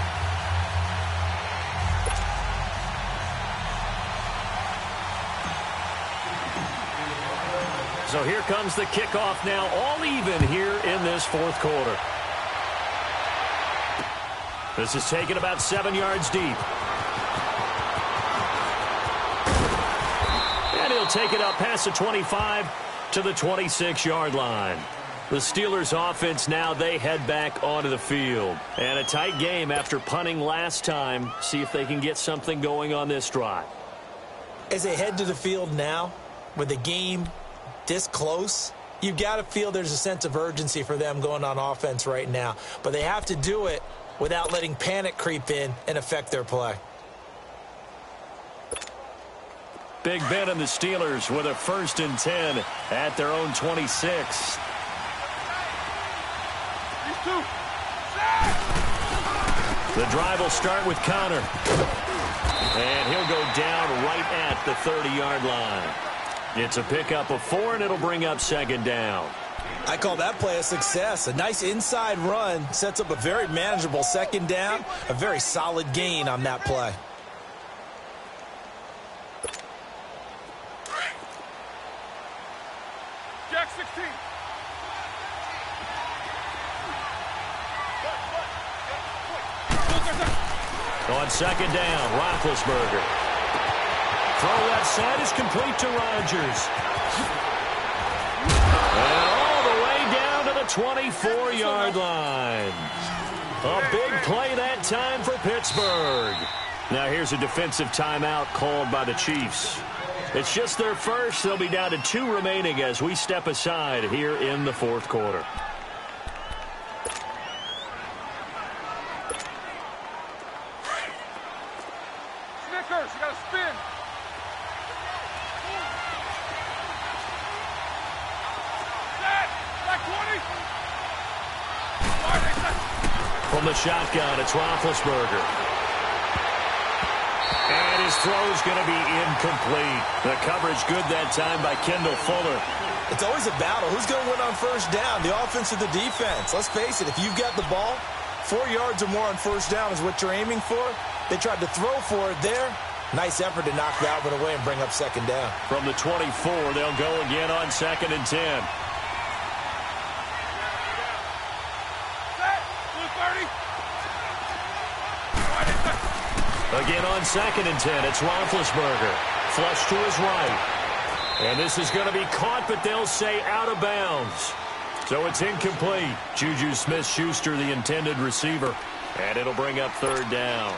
So here comes the kickoff now, all even here in this 4th quarter. This is taken about 7 yards deep. And he'll take it up past the 25 to the 26-yard line. The Steelers offense now, they head back onto the field. And a tight game after punting last time. See if they can get something going on this drive. As they head to the field now, with the game this close, you've got to feel there's a sense of urgency for them going on offense right now. But they have to do it without letting panic creep in and affect their play. Big Ben and the Steelers with a 1st and 10 at their own 26. The drive will start with Connor. And he'll go down right at the 30-yard line. It's a pickup of 4, and it'll bring up 2nd down. I call that play a success. A nice inside run sets up a very manageable 2nd down. A very solid gain on that play. Jack 16. On 2nd down, Roethlisberger. Throw left side is complete to Rodgers. And all the way down to the 24-yard line. A big play that time for Pittsburgh. Now here's a defensive timeout called by the Chiefs. It's just their first. They'll be down to 2 remaining as we step aside here in the 4th quarter. Snickers, you got to spin. From the shotgun, it's Roethlisberger. And his throw's going to be incomplete. The coverage good that time by Kendall Fuller. It's always a battle. Who's going to win on 1st down, the offense or the defense? Let's face it, if you've got the ball, 4 yards or more on 1st down is what you're aiming for. They tried to throw for it there. Nice effort to knock that one away and bring up 2nd down. From the 24, they'll go again on 2nd and 10. Again on 2nd and 10, it's Roethlisberger. Flush to his right. And this is going to be caught, but they'll say out of bounds. So it's incomplete. Juju Smith-Schuster, the intended receiver. And it'll bring up 3rd down.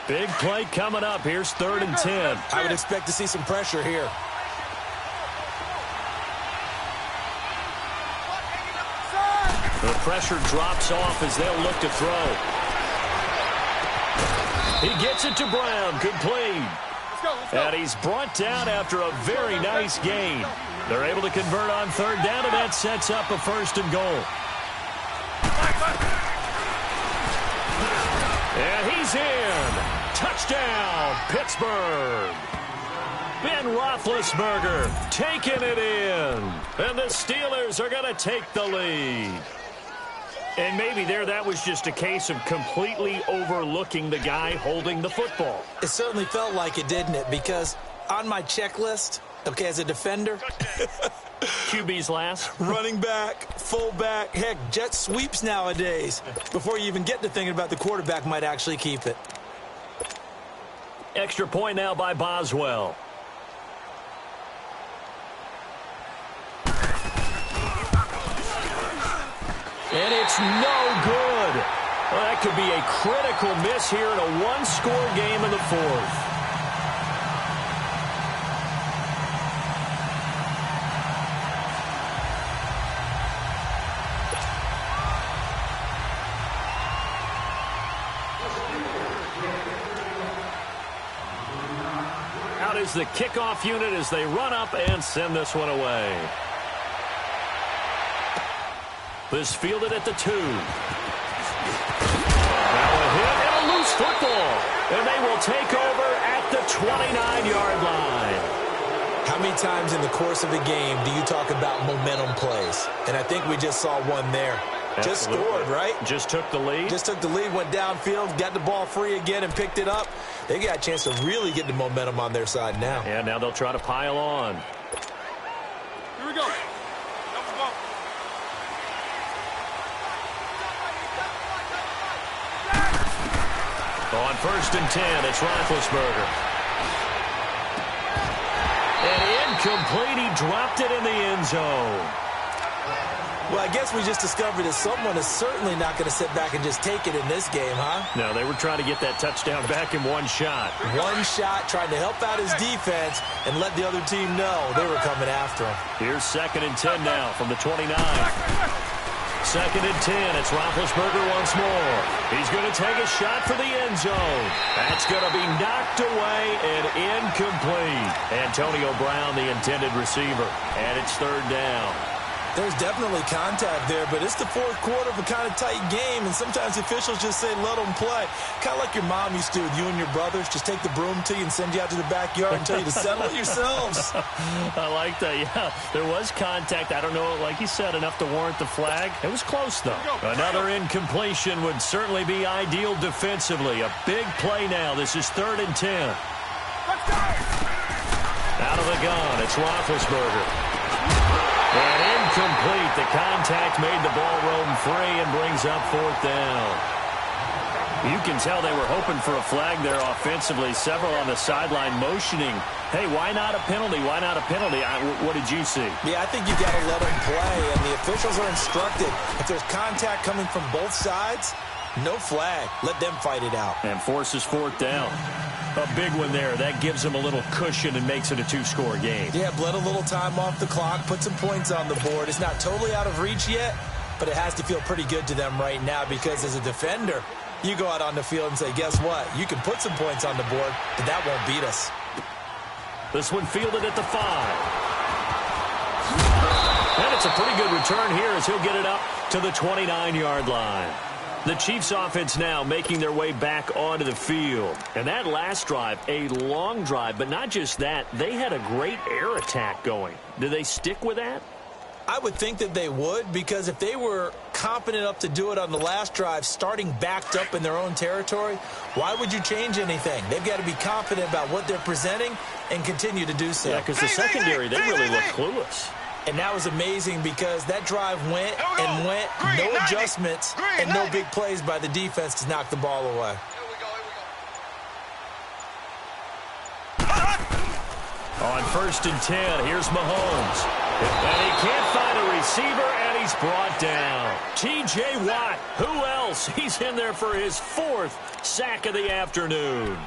Big play coming up. Here's 3rd and 10. I would expect to see some pressure here. The pressure drops off as they'll look to throw. He gets it to Brown, complete. And he's brought down after a very nice gain. They're able to convert on 3rd down, and that sets up a 1st and goal. And he's in. Touchdown, Pittsburgh. Ben Roethlisberger taking it in. And the Steelers are going to take the lead. And maybe that was just a case of completely overlooking the guy holding the football. It certainly felt like it, didn't it? Because on my checklist, okay, as a defender, QB's last. Running back, fullback, heck, jet sweeps nowadays. Before you even get to thinking about the quarterback might actually keep it. Extra point now by Boswell. And it's no good. Well, that could be a critical miss here in a one-score game in the fourth. Out is the kickoff unit as they run up and send this one away. This fielded at the 2. Now a hit and a loose football. And they will take over at the 29-yard line. How many times in the course of a game do you talk about momentum plays? And I think we just saw one there. Absolutely. Just scored, right? Just took the lead. Just took the lead, went downfield, got the ball free again and picked it up. They got a chance to really get the momentum on their side now. And now they'll try to pile on. Here we go. Number 1. On 1st and 10, it's Roethlisberger. And incomplete. He dropped it in the end zone. Well, I guess we just discovered that someone is certainly not going to sit back and just take it in this game, huh? No, they were trying to get that touchdown back in one shot. One shot, trying to help out his defense and let the other team know they were coming after him. Here's 2nd and 10 now from the 29. 2nd and 10. It's Roethlisberger once more. He's going to take a shot for the end zone. That's going to be knocked away and incomplete. Antonio Brown, the intended receiver. And it's 3rd down. There's definitely contact there, but it's the fourth quarter of a kind of tight game, and sometimes the officials just say, let them play. Kind of like your mom used to with you and your brothers. Just take the broom to you and send you out to the backyard and tell you to settle it yourselves. I like that, yeah. There was contact. I don't know, like you said, enough to warrant the flag. It was close, though. Another incompletion would certainly be ideal defensively. A big play now. This is 3rd and 10. Out of the gun, it's Roethlisberger. And incomplete. The contact made the ball roam free and brings up 4th down. You can tell they were hoping for a flag there offensively. Several on the sideline motioning. Hey, why not a penalty? Why not a penalty? What did you see? Yeah, I think you got to let them play, and the officials are instructed. If there's contact coming from both sides, no flag. Let them fight it out. And forces 4th down. A big one there. That gives them a little cushion and makes it a 2-score game. Yeah, bled a little time off the clock, put some points on the board. It's not totally out of reach yet, but it has to feel pretty good to them right now because as a defender, you go out on the field and say, guess what? You can put some points on the board, but that won't beat us. This one fielded at the 5. And it's a pretty good return here as he'll get it up to the 29-yard line. The Chiefs offense now making their way back onto the field. And that last drive, a long drive, but not just that, they had a great air attack going. Do they stick with that? I would think that they would, because if they were confident enough to do it on the last drive, starting backed up in their own territory, why would you change anything? They've got to be confident about what they're presenting and continue to do so. Yeah, because the secondary, they really look clueless. And that was amazing because that drive went and went, no adjustments, and no big plays by the defense to knock the ball away. On 1st and 10, here's Mahomes. And he can't find a receiver, and he's brought down. T.J. Watt, who else? He's in there for his 4th sack of the afternoon.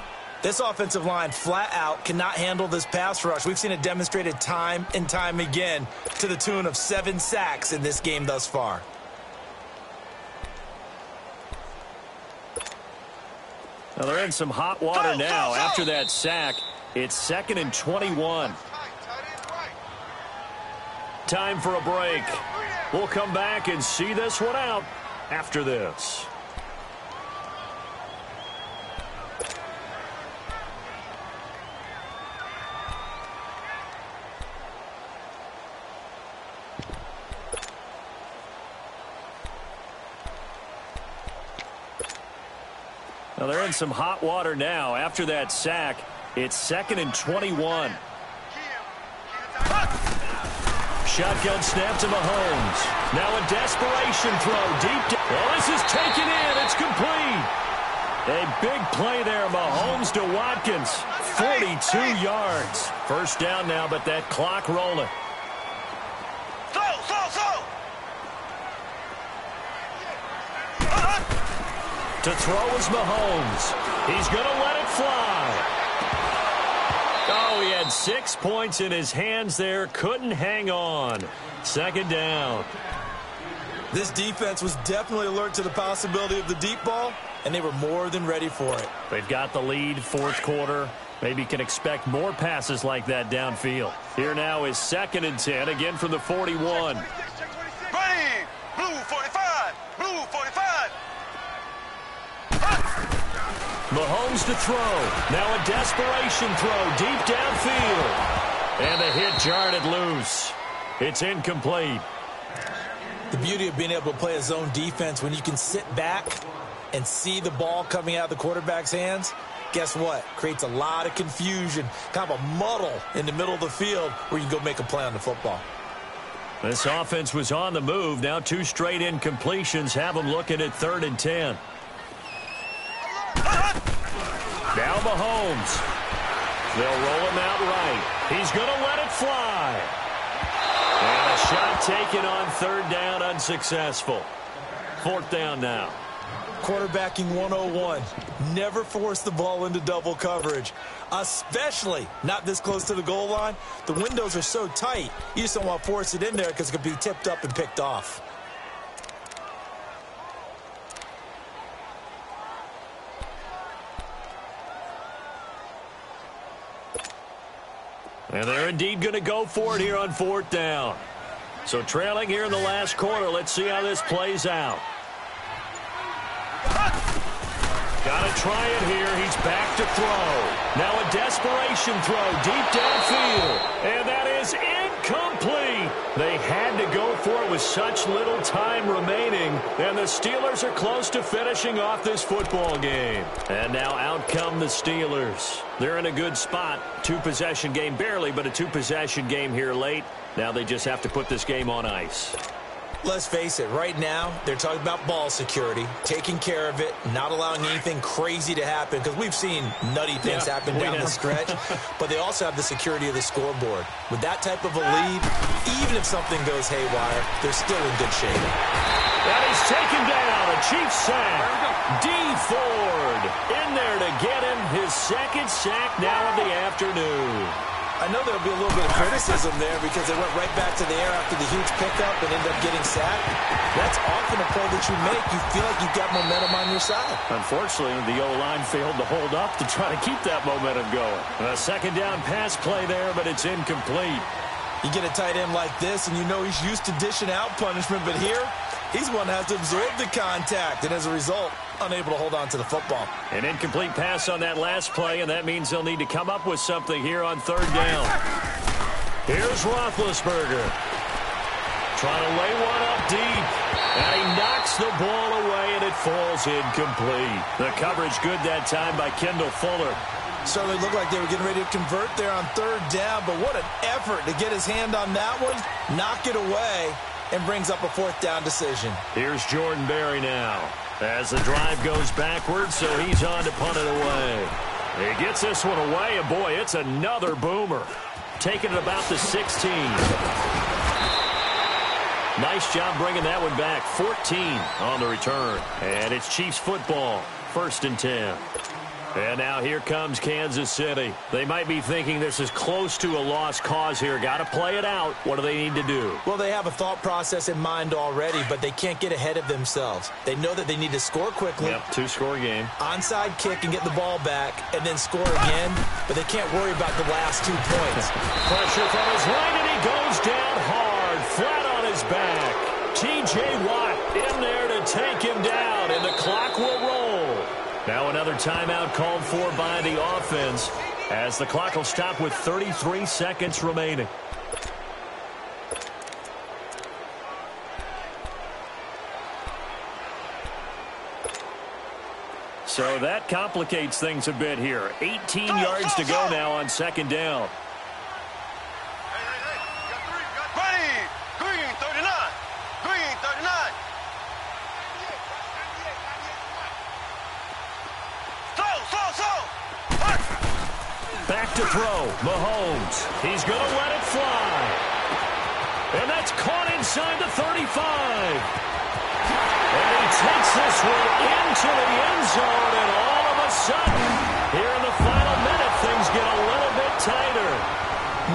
This offensive line flat out cannot handle this pass rush. We've seen it demonstrated time and time again to the tune of 7 sacks in this game thus far. Now they're in some hot water now after that sack. It's 2nd and 21. Time for a break. We'll come back and see this one out after this. Now they're in some hot water now after that sack. It's 2nd and 21. shotgun snap to Mahomes. Now a desperation throw deep down. Well, this is taken in. It's complete. A big play there, Mahomes to Watkins. 42 yards. First down now, but that clock rolling. To throw is Mahomes. He's going to let it fly. Oh, he had 6 points in his hands there. Couldn't hang on. Second down. This defense was definitely alert to the possibility of the deep ball, and they were more than ready for it. They've got the lead, fourth quarter. Maybe can expect more passes like that downfield. Here now is 2nd and 10, again from the 41. Ready! Blue 45! Blue 45! Mahomes to throw. Now a desperation throw deep downfield. And the hit jarred it loose. It's incomplete. The beauty of being able to play a zone defense when you can sit back and see the ball coming out of the quarterback's hands, guess what? Creates a lot of confusion, kind of a muddle in the middle of the field where you can go make a play on the football. This offense was on the move. Now 2 straight incompletions have them looking at 3rd and 10. Now Mahomes. They'll roll him out right. He's going to let it fly. And a shot taken on 3rd down, unsuccessful. 4th down now. Quarterbacking 101. Never force the ball into double coverage, especially not this close to the goal line. The windows are so tight, you just don't want to force it in there because it could be tipped up and picked off. And they're indeed going to go for it here on 4th down. So trailing here in the last quarter. Let's see how this plays out. Got to try it here. He's back to throw. Now a desperation throw deep downfield. And that is incomplete. They had to go for it with such little time remaining. And the Steelers are close to finishing off this football game. And now out come the Steelers. They're in a good spot. 2-possession game, barely, but a 2-possession game here late. Now they just have to put this game on ice. Let's face it, right now, they're talking about ball security, taking care of it, not allowing anything crazy to happen, because we've seen nutty things happen down the stretch, but they also have the security of the scoreboard. With that type of a lead, even if something goes haywire, they're still in good shape. And he's taken down, a Chiefs sack. Dee Ford in there to get him his 2nd sack now of the afternoon. I know there'll be a little bit of criticism there because they went right back to the air after the huge pickup and ended up getting sacked. That's often a play that you make. You feel like you've got momentum on your side. Unfortunately, the O-line failed to hold up to try to keep that momentum going. A 2nd down pass play there, but it's incomplete. You get a tight end like this, and you know he's used to dishing out punishment, but here, he's one that has to absorb the contact, and as a result, unable to hold on to the football. An incomplete pass on that last play, and that means they'll need to come up with something here on 3rd down. Here's Roethlisberger. Trying to lay one up deep. And he knocks the ball away, and it falls incomplete. The coverage good that time by Kendall Fuller. Certainly looked like they were getting ready to convert there on 3rd down, but what an effort to get his hand on that one, knock it away, and brings up a 4th down decision. Here's Jordan Berry now. As the drive goes backwards, so he's on to punt it away. He gets this one away, and boy, it's another boomer. Taking it about the 16. Nice job bringing that one back. 14 on the return. And it's Chiefs football. 1st and 10. And now here comes Kansas City. They might be thinking this is close to a lost cause here. Got to play it out. What do they need to do? Well, they have a thought process in mind already, but they can't get ahead of themselves. They know that they need to score quickly. Yep, 2-score game. Onside kick and get the ball back, and then score again, but they can't worry about the last 2 points. Pressure from his right, and he goes down hard, flat on his back. T.J. Watt in there to take him down, and the clock will roll. Now another timeout called for by the offense as the clock will stop with 33 seconds remaining. So that complicates things a bit here. 18 yards to go now on 2nd down. Ready! Back to throw. Mahomes. He's going to let it fly. And that's caught inside the 35. And he takes this one into the end zone. And all of a sudden, here in the final minute, things get a little bit tighter.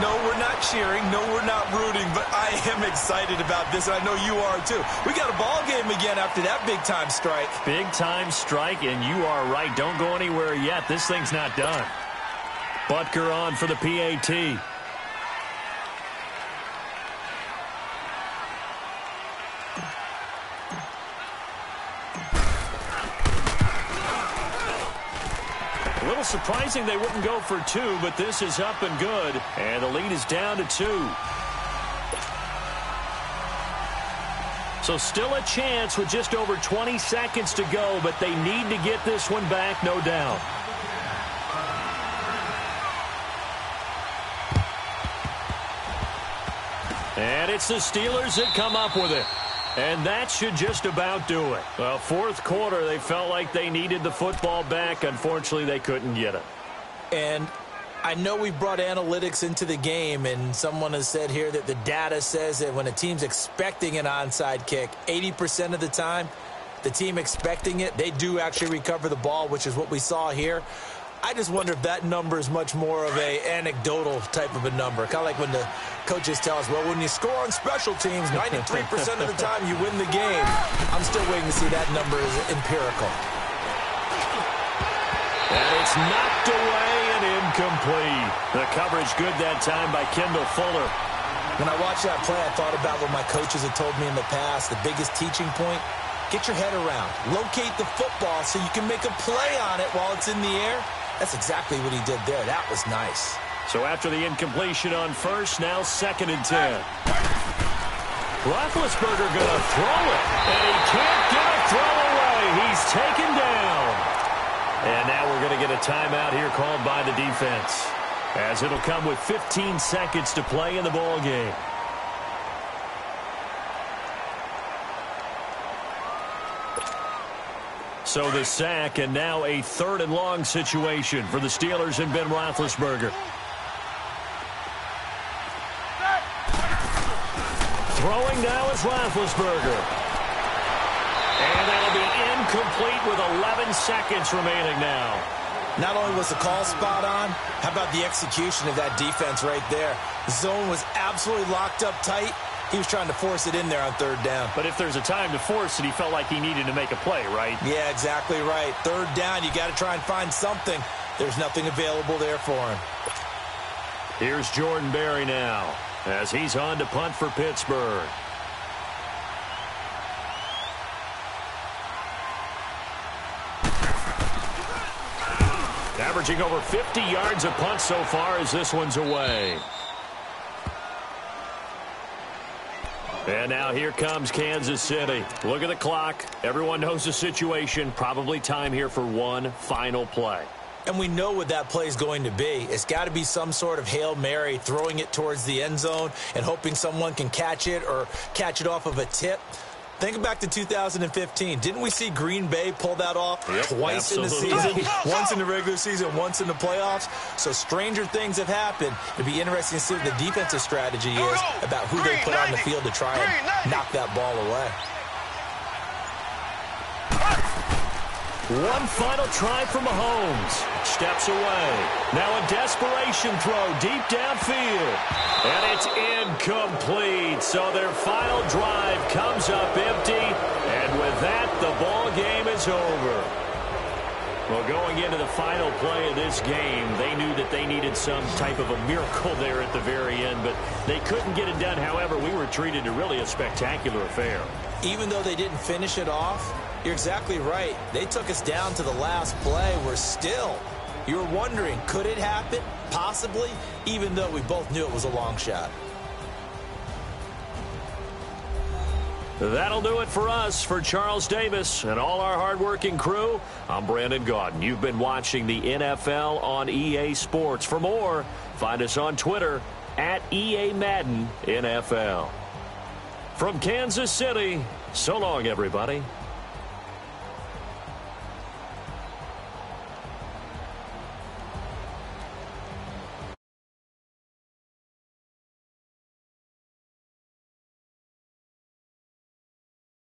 No, we're not cheering. No, we're not rooting. But I am excited about this, and I know you are too. We got a ball game again after that big-time strike. Big-time strike, and you are right. Don't go anywhere yet. This thing's not done. Butker on for the PAT. A little surprising they wouldn't go for two, but this is up and good. And the lead is down to 2. So still a chance with just over 20 seconds to go, but they need to get this one back, no doubt. And it's the Steelers that come up with it. And that should just about do it. Well, fourth quarter, they felt like they needed the football back. Unfortunately, they couldn't get it. And I know we brought analytics into the game, and someone has said here that the data says that when a team's expecting an onside kick, 80% of the time, the team expecting it, they do actually recover the ball, which is what we saw here. I just wonder if that number is much more of a anecdotal type of a number. Kind of like when the coaches tell us, well, when you score on special teams, 93% of the time you win the game. I'm still waiting to see that number is empirical. And it's knocked away and incomplete. The coverage good that time by Kendall Fuller. When I watched that play, I thought about what my coaches had told me in the past. The biggest teaching point, get your head around. Locate the football so you can make a play on it while it's in the air. That's exactly what he did there. That was nice. So after the incompletion on first, now 2nd and 10. Roethlisberger going to throw it, and he can't get a throw away. He's taken down. And now we're going to get a timeout here called by the defense, as it'll come with 15 seconds to play in the ball game. So the sack, and now a 3rd and long situation for the Steelers and Ben Roethlisberger. Throwing now is Roethlisberger. And that'll be incomplete with 11 seconds remaining now. Not only was the call spot on, how about the execution of that defense right there? The zone was absolutely locked up tight. He was trying to force it in there on 3rd down. But if there's a time to force it, he felt like he needed to make a play, right? Yeah, exactly right. 3rd down, you got to try and find something. There's nothing available there for him. Here's Jordan Berry now, as he's on to punt for Pittsburgh. Averaging over 50 yards a punt so far as this one's away. And now here comes Kansas City. Look at the clock. Everyone knows the situation. Probably time here for one final play. And we know what that play is going to be. It's got to be some sort of Hail Mary, throwing it towards the end zone and hoping someone can catch it or catch it off of a tip. Think back to 2015. Didn't we see Green Bay pull that off twice in the season? Once in the regular season, once in the playoffs. So stranger things have happened. It'd be interesting to see what the defensive strategy is about who they put on the field to try and knock that ball away. One final try for Mahomes. Steps away. Now a desperation throw deep downfield. And it's incomplete. So their final drive comes up empty. And with that, the ball game is over. Well, going into the final play of this game, they knew that they needed some type of a miracle there at the very end, but they couldn't get it done. However, we were treated to really a spectacular affair. Even though they didn't finish it off, you're exactly right. They took us down to the last play. We're still, you were wondering, could it happen? Possibly, even though we both knew it was a long shot. That'll do it for us. For Charles Davis and all our hardworking crew, I'm Brandon Gaudin. You've been watching the NFL on EA Sports. For more, find us on Twitter at EA Madden NFL. From Kansas City, so long, everybody.